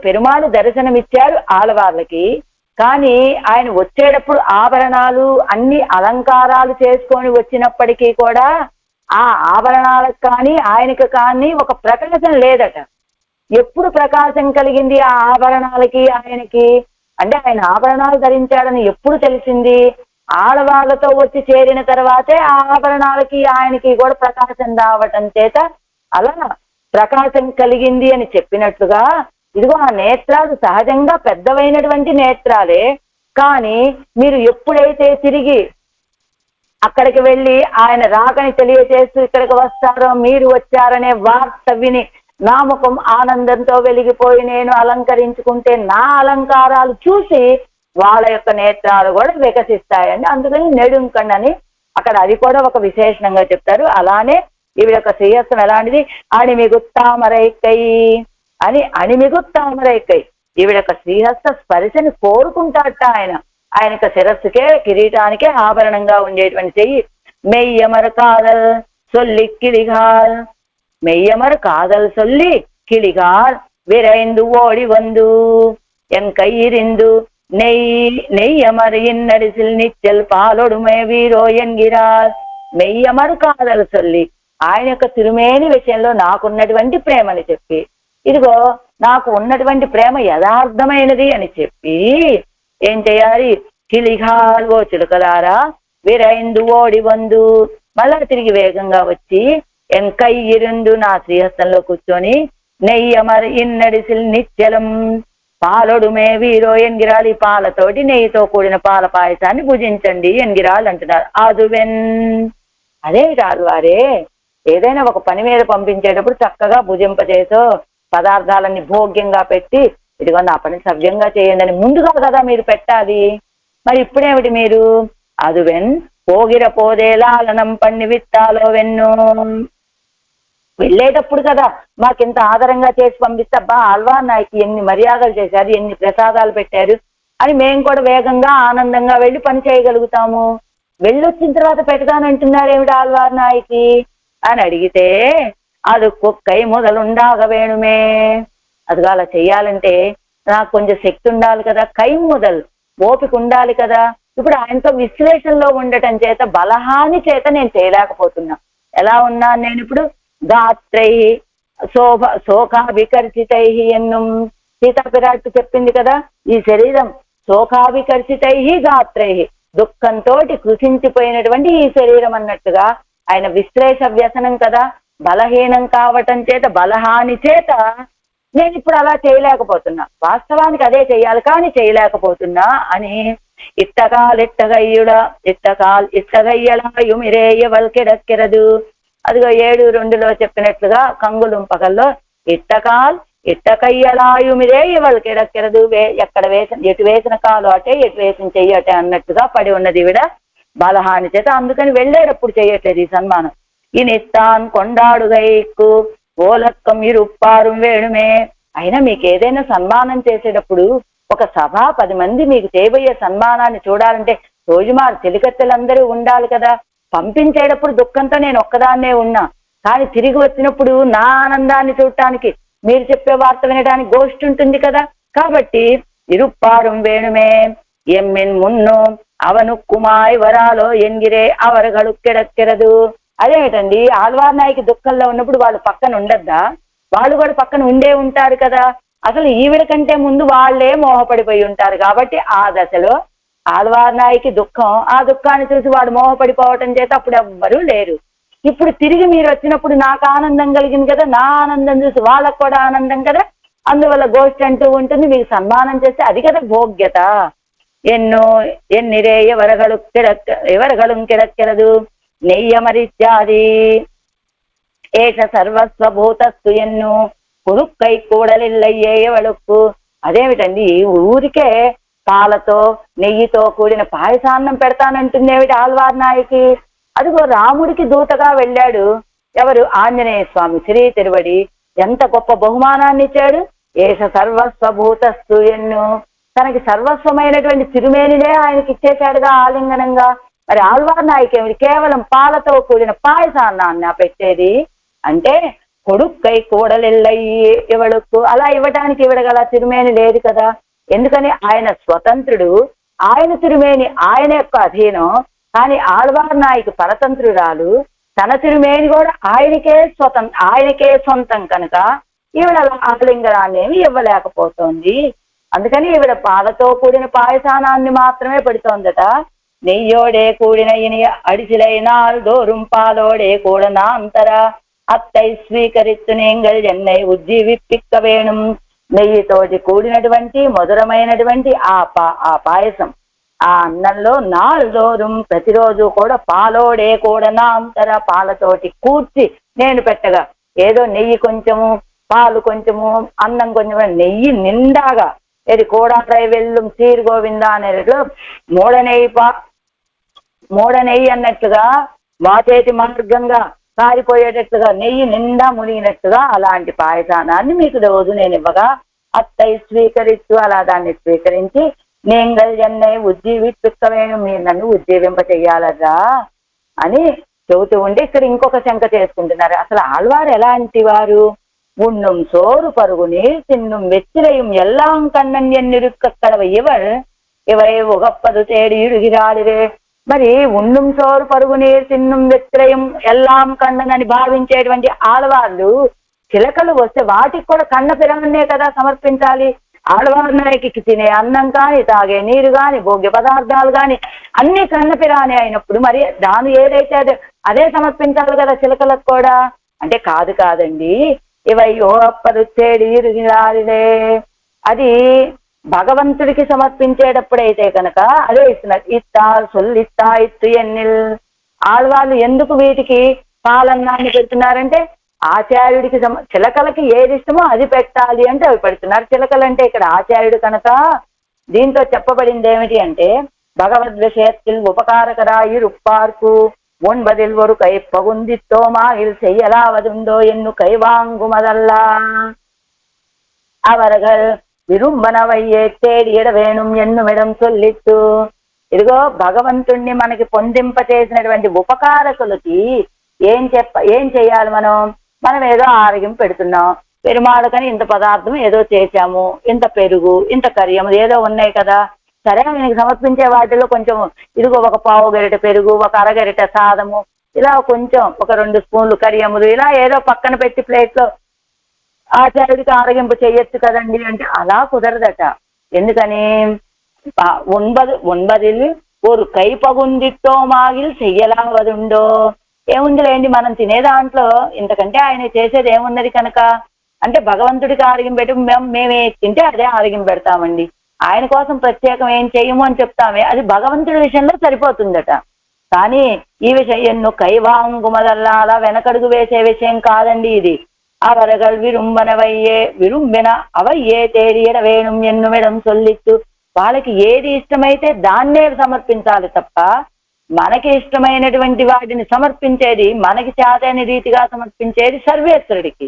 A: పెరుమాళు దర్శనమిచ్చారు ఆళ్వార్లకి. కానీ ఆయన వచ్చేటప్పుడు ఆభరణాలు అన్ని అలంకారాలు చేసుకొని వచ్చినప్పటికీ కూడా ఆ ఆభరణాలకు కానీ ఆయనకు కానీ ఒక ప్రకాశం లేదట. ఎప్పుడు ప్రకాశం కలిగింది ఆ ఆభరణాలకి ఆయనకి అంటే ఆయన ఆభరణాలు ధరించాడని ఎప్పుడు తెలిసింది? ఆడవాళ్లతో వచ్చి చేరిన తర్వాతే ఆ ఆభరణాలకి ఆయనకి కూడా ప్రకాశం రావటం చేత అలా ప్రకాశం కలిగింది అని చెప్పినట్లుగా ఇదిగో ఆ నేత్రాలు సహజంగా పెద్దవైనటువంటి నేత్రాలే. కానీ మీరు ఎప్పుడైతే తిరిగి అక్కడికి వెళ్ళి ఆయన రాకని తెలియచేస్తూ ఇక్కడికి వస్తారో, మీరు వచ్చారనే వార్త విని నా ముఖం ఆనందంతో వెలిగిపోయి నేను అలంకరించుకుంటే నా అలంకారాలు చూసి వాళ్ళ యొక్క నేత్రాలు కూడా వికసిస్తాయండి. అందుకని నెడుంకండని అక్కడ అది కూడా ఒక విశేషణంగా చెప్తారు. అలానే ఈవిడ యొక్క శ్రీహస్తం ఎలాంటిది? అణిమిగు తామరైకై అని అణిమిగు తామరైకై ఈవిడ యొక్క శ్రీహస్త స్పర్శని కోరుకుంటాడట ఆయన యొక్క శిరస్సుకే కిరీటానికే ఆభరణంగా ఉండేటువంటి చెయ్యి. మెయ్యమర్ కాదల్ సొల్లి కిళిగాల్ மெய்யமர் காதல் சொல்லி கிளிகார் விரைந்து ஓடி வந்து என் கையிரிந்து நெய்யமர் இன்னடிசில் நிச்சல் పాలొడుమే వీరో ఎన్గిరార్. మెయ్యమర్ కాదల్ సొల్లి ఆయన యొక్క తిరుమేని విషయంలో నాకున్నటువంటి ప్రేమని చెప్పి, ఇదిగో నాకు ఉన్నటువంటి ప్రేమ యథార్థమైనది అని చెప్పి ఏం చేయాలి? కిళిగాల్ ఓ చిలుకలారా విరైందు ఓడి వందు మళ్ళా తిరిగి వేగంగా వచ్చి ఎన్ కయ్యిరుందు నా శ్రీహస్తంలో కూర్చొని నెయ్యమర్ ఇన్నడిసిల్ నిత్యలం పాలొడుమే వీరో ఎన్గిరాలు. ఈ పాలతోటి నెయ్యితో కూడిన పాల పాయసాన్ని భుజించండి ఎన్గిరాలు అంటున్నారు. అదువెన్ అదే రాళ్వారే ఏదైనా ఒక పని మీద పంపించేటప్పుడు చక్కగా భుజింపచేసో పదార్థాలన్నీ భోగ్యంగా పెట్టి ఇదిగో నా పని సవ్యంగా చేయండి అని ముందుగా కదా మీరు పెట్టాలి. మరి ఇప్పుడేమిటి మీరు అదువెన్ పోగిర పోదేలాలనం పన్ని విత్తాలో వెన్ను. వెళ్ళేటప్పుడు కదా మాకింత ఆదరంగా చేసి పంపిస్తే అబ్బా ఆళ్వార్ నాయకి ఎన్ని మర్యాదలు చేశారు, ఎన్ని ప్రసాదాలు పెట్టారు అని మేము కూడా వేగంగా ఆనందంగా వెళ్ళి పని చేయగలుగుతాము. వెళ్ళొచ్చిన తర్వాత పెడతానంటున్నారు ఏమిటి ఆళ్వార్ నాయకి అని అడిగితే అది కుక్కై మొదలుండాగ వేణుమే. అదిగా అలా చెయ్యాలంటే నాకు కొంచెం శక్తి ఉండాలి కదా, కై మొదలు ఓపిక ఉండాలి కదా. ఇప్పుడు ఆయనతో విశ్లేషణలో ఉండటం చేత బలహాని చేత నేను చేయలేకపోతున్నా. ఎలా ఉన్నాను నేను ఇప్పుడు? గాత్రై శోకాభికర్షితై ఎన్ను సీతా పిరాట్టు చెప్పింది కదా, ఈ శరీరం శోకాభికర్షితై గాత్రై దుఃఖంతో కృషించిపోయినటువంటి ఈ శరీరం అన్నట్టుగా ఆయన విశ్లేష వ్యసనం కదా, బలహీనం కావటం చేత బలహాని చేత నేను ఇప్పుడు అలా చేయలేకపోతున్నా. వాస్తవానికి అదే చెయ్యాలి కానీ చేయలేకపోతున్నా అని ఇట్టగయ్యలాయుమిరేయవల్కెడక్కెరదు. అదిగో 7:2 చెప్పినట్లుగా కంగులుం పగల్లో ఇట్టకయ్యలాయుమిరేయవల్కెడక్కెరదు. ఎక్కడ ఎటు వేసిన కాలు అటే, ఎటు వేసిన చెయ్యటే అన్నట్టుగా పడి ఉన్నది ఈవిడ బలహాని చేత. అందుకని వెళ్ళేటప్పుడు చెయ్యట్లేదు ఈ సన్మానం. ఈ నిత్తాన్ కొండాడుగైక్కు ఓలక్కం ఇరుప్పారు వేణుమే. అయినా మీకు ఏదైనా సన్మానం చేసేటప్పుడు ఒక సభ 10 మంది మీకు చేయబోయే సన్మానాన్ని చూడాలంటే రోజుమారు చెలికత్తెలందరూ ఉండాలి కదా. పంపించేటప్పుడు దుఃఖంతో నేను ఒక్కదాన్నే ఉన్నా, కానీ తిరిగి వచ్చినప్పుడు నా ఆనందాన్ని చూడటానికి, మీరు చెప్పే వార్త వినడానికి గోష్ఠి ఉంటుంది కదా. కాబట్టి ఇరుప్పారు వేణుమే ఎమ్మిన్ మున్ను అవనుక్కుమాయ్ వరాలో ఎంగిరే అవరగడు కెడక్కెరదు. అదేమిటండి, ఆళ్వార్ నాయకి దుఃఖంలో ఉన్నప్పుడు వాళ్ళు పక్కన ఉండద్దా? వాళ్ళు కూడా పక్కన ఉండే ఉంటారు కదా. అసలు ఈవిడ కంటే ముందు వాళ్లే మోహపడిపోయి ఉంటారు. కాబట్టి ఆ దశలో ఆళ్వార్ నాయకి దుఃఖం, ఆ దుఃఖాన్ని చూసి వాడు మోహపడిపోవటం చేత అప్పుడు ఎవ్వరూ లేరు. ఇప్పుడు తిరిగి మీరు వచ్చినప్పుడు నాకు ఆనందం కలిగింది కదా, నా ఆనందం చూసి వాళ్ళకు కూడా ఆనందం కదా. అందువల్ల గోష్ఠి అంటూ ఉంటుంది, మీకు సన్మానం చేస్తే అది కదా భోగ్యత. ఎన్నో ఎన్నిరే ఎవరగలు కిడక్కెరదు నెయ్యమరిత్యాది ఏష సర్వస్వభూతస్తు ఎన్ను కురుక్కై కూడలిల్లయ్యే ఎవడుక్కు. అదేమిటండి, ఊరికే పాలతో నెయ్యితో కూడిన పాయసాన్నం పెడతానంటుంది ఏమిటి ఆళ్వార్ నాయకి? అదిగో రాముడికి దూతగా వెళ్ళాడు ఎవరు? ఆంజనేయ స్వామి శ్రీ తిరువడి. ఎంత గొప్ప బహుమానాన్ని ఇచ్చాడు. ఏష సర్వస్వభూతస్తు ఎన్ను, తనకి సర్వస్వమైనటువంటి తిరుమేనినే ఆయనకి ఇచ్చేశాడుగా ఆలింగనంగా. మరి ఆళ్వార్ నాయకేమిటి, కేవలం పాలతో కూడిన పాయసాన్నాన్ని పెట్టేది అంటే కొడుక్కై కూడలిల్లయ్యి ఇవడుకు. అలా ఇవ్వటానికి ఇవ్వడగల తిరుమేని లేదు కదా. ఎందుకని ఆయన స్వతంత్రుడు, ఆయన తిరుమేని ఆయన యొక్క అధీనం. కానీ ఆళ్వార్ నాయకి పరతంత్రురాలు, తన తిరుమేని కూడా ఆయనకే సొంతం కనుక ఈవిడ ఆలింగనాన్ని ఏమి ఇవ్వలేకపోతోంది. అందుకని ఈవిడ పాలతో కూడిన పాయసానాన్ని మాత్రమే పెడుతోందట. నెయ్యోడే కూడిన ఇని అడిసిలైనాల్ దోరుం పాలోడే కూడనా అంతర అత్తై స్వీకరిత్తు నేంగల్ ఎన్నై ఉజ్జీవిప్పిక్క వేణుం. నెయ్యితోటి కూడినటువంటి మధురమైనటువంటి ఆ పాయసం, ఆ అన్నంలో 4 దోరుం ప్రతిరోజు కూడా పాలోడే కూడనా అంతర, పాలతోటి కూర్చి నేను పెట్టగా, ఏదో నెయ్యి కొంచెము పాలు కొంచెము అన్నం కొంచెము, నెయ్యి నిండాగా ఇది కోడారై వెల్లుం సీర్ గోవింద అనేట్లు మూడనెయ్యి అన్నట్టుగా వాచేతి మార్గంగా కారిపోయేటట్లుగా నెయ్యి నిండా మునిగినట్టుగా అలాంటి పాయసానాన్ని మీకు రోజు నేను ఇవ్వగా అత్తై స్వీకరిస్తూ అలా దాన్ని స్వీకరించి నేంగల్ ఎన్నై ఉజ్జీవిత్తువేణు, మీరు నన్ను ఉజ్జీవింప చెయ్యాలరా అని చెబుతూ ఉండి ఇక్కడ ఇంకొక శంక చేసుకుంటున్నారు. అసలు ఆళ్వారు ఎలాంటి వారు? உண்ணும் சோறு பருகுநீர் தின்னும் வெற்றிலையும் எல்லாம் கண்ணன் எண்ணிருக்கடவை இவை உகப்பது தேடி இடுகிறாளிరే. మరి ఉన్నం సోరు పరుగునీరు తిన్నం వెత్రయం ఎల్లాం కన్నన్ అని భావించేటువంటి ఆడవాళ్ళు చిలకలు వస్తే వాటికి కూడా కన్న పిరాన్నే కదా సమర్పించాలి. ఆడవారి నాయకి తినే అన్నం కానీ, తాగే నీరు కానీ, భోగ్య పదార్థాలు కానీ అన్ని కన్న పిరానే అయినప్పుడు మరి దాని ఏదైతే అదే సమర్పించాలి కదా చిలకలకు కూడా. అంటే కాదండి, ఇవై ఓప్పదు తేడి ఇరుగిలారిలే, అది భగవంతుడికి సమర్పించేటప్పుడైతే కనుక అదే ఇస్తున్నారు. ఇత్తా ఇత్తు ఎన్నిల్. ఆళ్వాళ్ళు ఎందుకు వీటికి పాలన్నాన్ని పెడుతున్నారంటే ఆచార్యుడికి చిలకలకి ఏది ఇష్టమో అది పెట్టాలి అంటే అవి పెడుతున్నారు. చిలకలంటే ఇక్కడ ఆచార్యుడు కనుక దీంతో చెప్పబడింది ఏమిటి అంటే భగవద్ విషయத்தில் ఉపకారకరాయిరుప్పార్కు ஒன்பதில் ஒரு கை பகுந்தித்தோமாயில் செய்யலாவதுண்டோ என்னு கைவாங்குமதல்லா அவர்கள் విరుంబనవయ్యే తేడియడ వేణుం ఎన్నుమిడం చొల్లిత్తు. ఇదిగో భగవంతుణ్ణి మనకి పొందింపచేసినటువంటి ఉపకారకులకి ఏం చేయాలి? మనం ఏదో ఆరోగ్యం పెడుతున్నాం, పెరుమాళకని ఇంత పదార్థం ఏదో చేశాము, ఇంత పెరుగు, ఇంత కరియము ఏదో ఉన్నాయి కదా. సరే, ఆయనకి సమర్పించే వాటిలో కొంచెం ఇదిగో ఒక పావు గరిట పెరుగు, ఒక అరగరిట సాదము, ఇలా కొంచెం ఒక 2 స్పూన్లు కరియములు ఇలా ఏదో పక్కన పెట్టి ప్లేట్లో ఆచార్యుడికి ఆరగింపు చెయ్యొచ్చు కదండి అంటే అలా కుదరదట. ఎందుకని ஒன்பதில் ஒரு కై పగుందితో మాగిల్ చెయ్యలావదుండో. ఏముందిలేండి, మనం తినే దాంట్లో ఇంతకంటే ఆయన చేసేది ఏమున్నది కనుక. అంటే భగవంతుడికి ఆరోగ్యం పెట్టి మేమే తింటే అదే ఆరోగ్యం పెడతామండి, ఆయన కోసం ప్రత్యేకం ఏం చెయ్యము అని చెప్తామే, అది భగవంతుడి విషయంలో సరిపోతుందట. కానీ ఈ విషయం ఎన్నో కైవాంగుమదల్లా అలా వెనకడుగు వేసే విషయం కాదండి ఇది. அவர்கள் విరుంబెన అవయ్యే తేడియడ వేణుం ఎన్నుమిడం చొల్లిత్తు. వాళ్ళకి ఏది ఇష్టమైతే దాన్నే సమర్పించాలి తప్ప మనకి ఇష్టమైనటువంటి వాటిని సమర్పించేది, మనకి చేతని రీతిగా సమర్పించేది సర్వేశ్వరుడికి.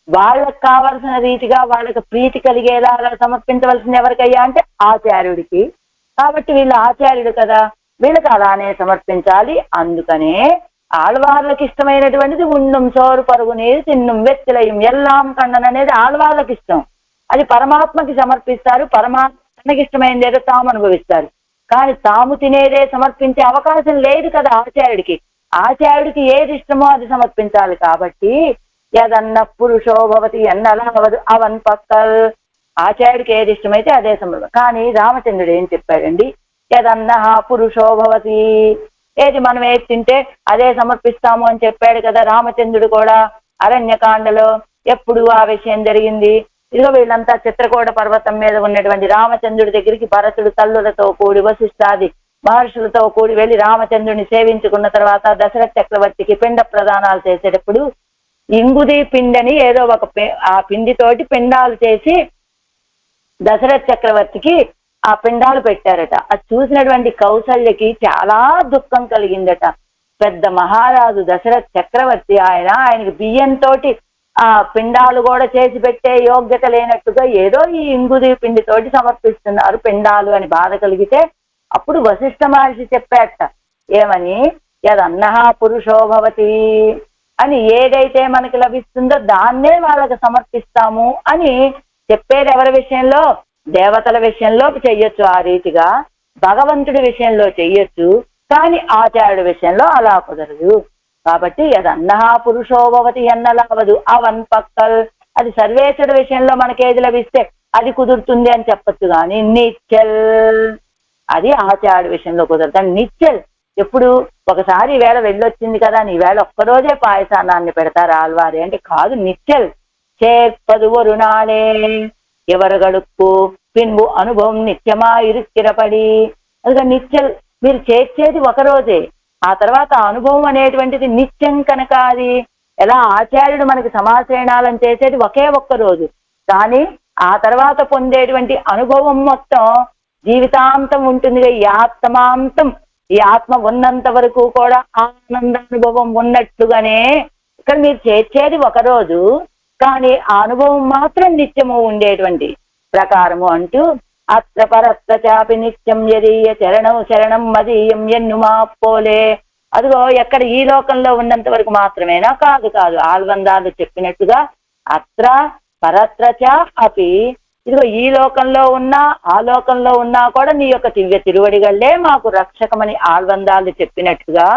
A: వాళ్ళకు కావలసిన రీతిగా వాళ్ళకి ప్రీతి కలిగేలాగా సమర్పించవలసింది ఎవరికయ్యా అంటే ఆచార్యుడికి. కాబట్టి వీళ్ళు ఆచార్యుడు కదా, వీళ్ళకి అలానే సమర్పించాలి. అందుకనే ఆళ్వార్లకు ఇష్టమైనటువంటిది ఉండం సోరు పరుగు నీరు తిన్నం వెత్తిలయం ఎల్లాం కണ്ണన్ అనేది ఆళ్వార్లకు ఇష్టం. అది పరమాత్మకి సమర్పిస్తారు. పరమాత్మకి ఇష్టమైనది ఏదో తాము అనుభవిస్తారు. కానీ తాము తినేదే సమర్పించే అవకాశం లేదు కదా ఆచార్యుడికి. ఆచార్యుడికి ఏది ఇష్టమో అది సమర్పించాలి. కాబట్టి యదన్న పురుషో భవతి ఎన్నలా అవదు అవన్ పక్కల్. ఆచార్యుడికి ఏది ఇష్టమైతే అదే సమర్పణ. కానీ రామచంద్రుడు ఏం చెప్పాడండి? యదన్న పురుషో భవతి, ఏది మనం ఏది తింటే అదే సమర్పిస్తాము అని చెప్పాడు కదా రామచంద్రుడు కూడా అరణ్యకాండలో. ఎప్పుడు ఆ విషయం జరిగింది? ఇదిగో వీళ్ళంతా చిత్రకూట పర్వతం మీద ఉన్నటువంటి రామచంద్రుడి దగ్గరికి భరతుడు తల్లులతో కూడి వశిష్ఠాది మహర్షులతో కూడి వెళ్ళి రామచంద్రుడిని సేవించుకున్న తర్వాత దశరథ చక్రవర్తికి పిండ ప్రదానాలు చేసేటప్పుడు ఇంగుది పిండని ఏదో ఒక ఆ పిండితోటి పిండాలు చేసి దశరథ చక్రవర్తికి ఆ పిండాలు పెట్టారట. అది చూసినటువంటి కౌసల్యకి చాలా దుఃఖం కలిగిందట. పెద్ద మహారాజు దశరథ చక్రవర్తి ఆయనకి బియ్యంతో ఆ పిండాలు కూడా చేసి పెట్టే యోగ్యత లేనట్టుగా ఏదో ఈ ఇంగుది పిండితోటి సమర్పిస్తున్నారు పిండాలు అని బాధ కలిగితే అప్పుడు వశిష్ఠ మహర్షి చెప్పాట ఏమని? యదన్నః పురుషో భవతి అని, ఏదైతే మనకి లభిస్తుందో దాన్నే వాళ్ళకి సమర్పిస్తాము అని చెప్పేది ఎవరి విషయంలో? దేవతల విషయంలో చెయ్యొచ్చు ఆ రీతిగా, భగవంతుడి విషయంలో చెయ్యొచ్చు. కానీ ఆచార్యుడి విషయంలో అలా కుదరదు. కాబట్టి యదన్నః పురుషో భవతి ఎన్నలావదు అవన్ పక్కల్. అది సర్వేశ్వరుడి విషయంలో మనకేది లభిస్తే అది కుదురుతుంది అని చెప్పచ్చు. కానీ నిచ్చల్ అది ఆచార్యుడి విషయంలో కుదరదు. నిచ్చల్ ఎప్పుడు ఒకసారి ఈవేళ వెళ్ళొచ్చింది కదా అని ఈవేళ ఒక్కరోజే పాయసాన్నాన్ని పెడతారు ఆళ్వారి అంటే కాదు. నిచ్చల్ చేర్పదు ஒரு நாளே ఎవరుగడుక్కు పిన్బు అనుభవం నిత్యమా ఇరుక్కిరపడి. అందుకని నిచ్చల్ మీరు చేర్చేది ఒకరోజే, ఆ తర్వాత అనుభవం అనేటువంటిది నిత్యం కనుక. అది ఎలా ఆచార్యుడు మనకి సమాశ్రయణాలను చేసేది ఒకే ఒక్క రోజు, కానీ ఆ తర్వాత పొందేటువంటి అనుభవం మొత్తం జీవితాంతం ఉంటుంది. ఈ ఆత్మాంతం, ఈ ఆత్మ ఉన్నంత వరకు కూడా ఆనందానుభవం ఉన్నట్టుగానే ఇక్కడ మీరు చేర్చేది ఒకరోజు, కానీ ఆ అనుభవం మాత్రం నిత్యము ఉండేటువంటి ప్రకారము అంటూ అత్ర పరత్ర చాపి నిత్యం యదీయ చరణం శరణం మదీయం ఎన్నుమా పోలే. అదిగో ఎక్కడ ఈ లోకంలో ఉన్నంత వరకు మాత్రమేనా? కాదు కాదు. ఆళ్వందాలు చెప్పినట్టుగా అత్ర పరత్ర చ అపి, ఇదిగో ఈ లోకంలో ఉన్నా ఆ లోకంలో ఉన్నా కూడా నీ యొక్క దివ్య తిరువడిగళ్లే మాకు రక్షకమని ఆళ్వందాలు చెప్పినట్టుగా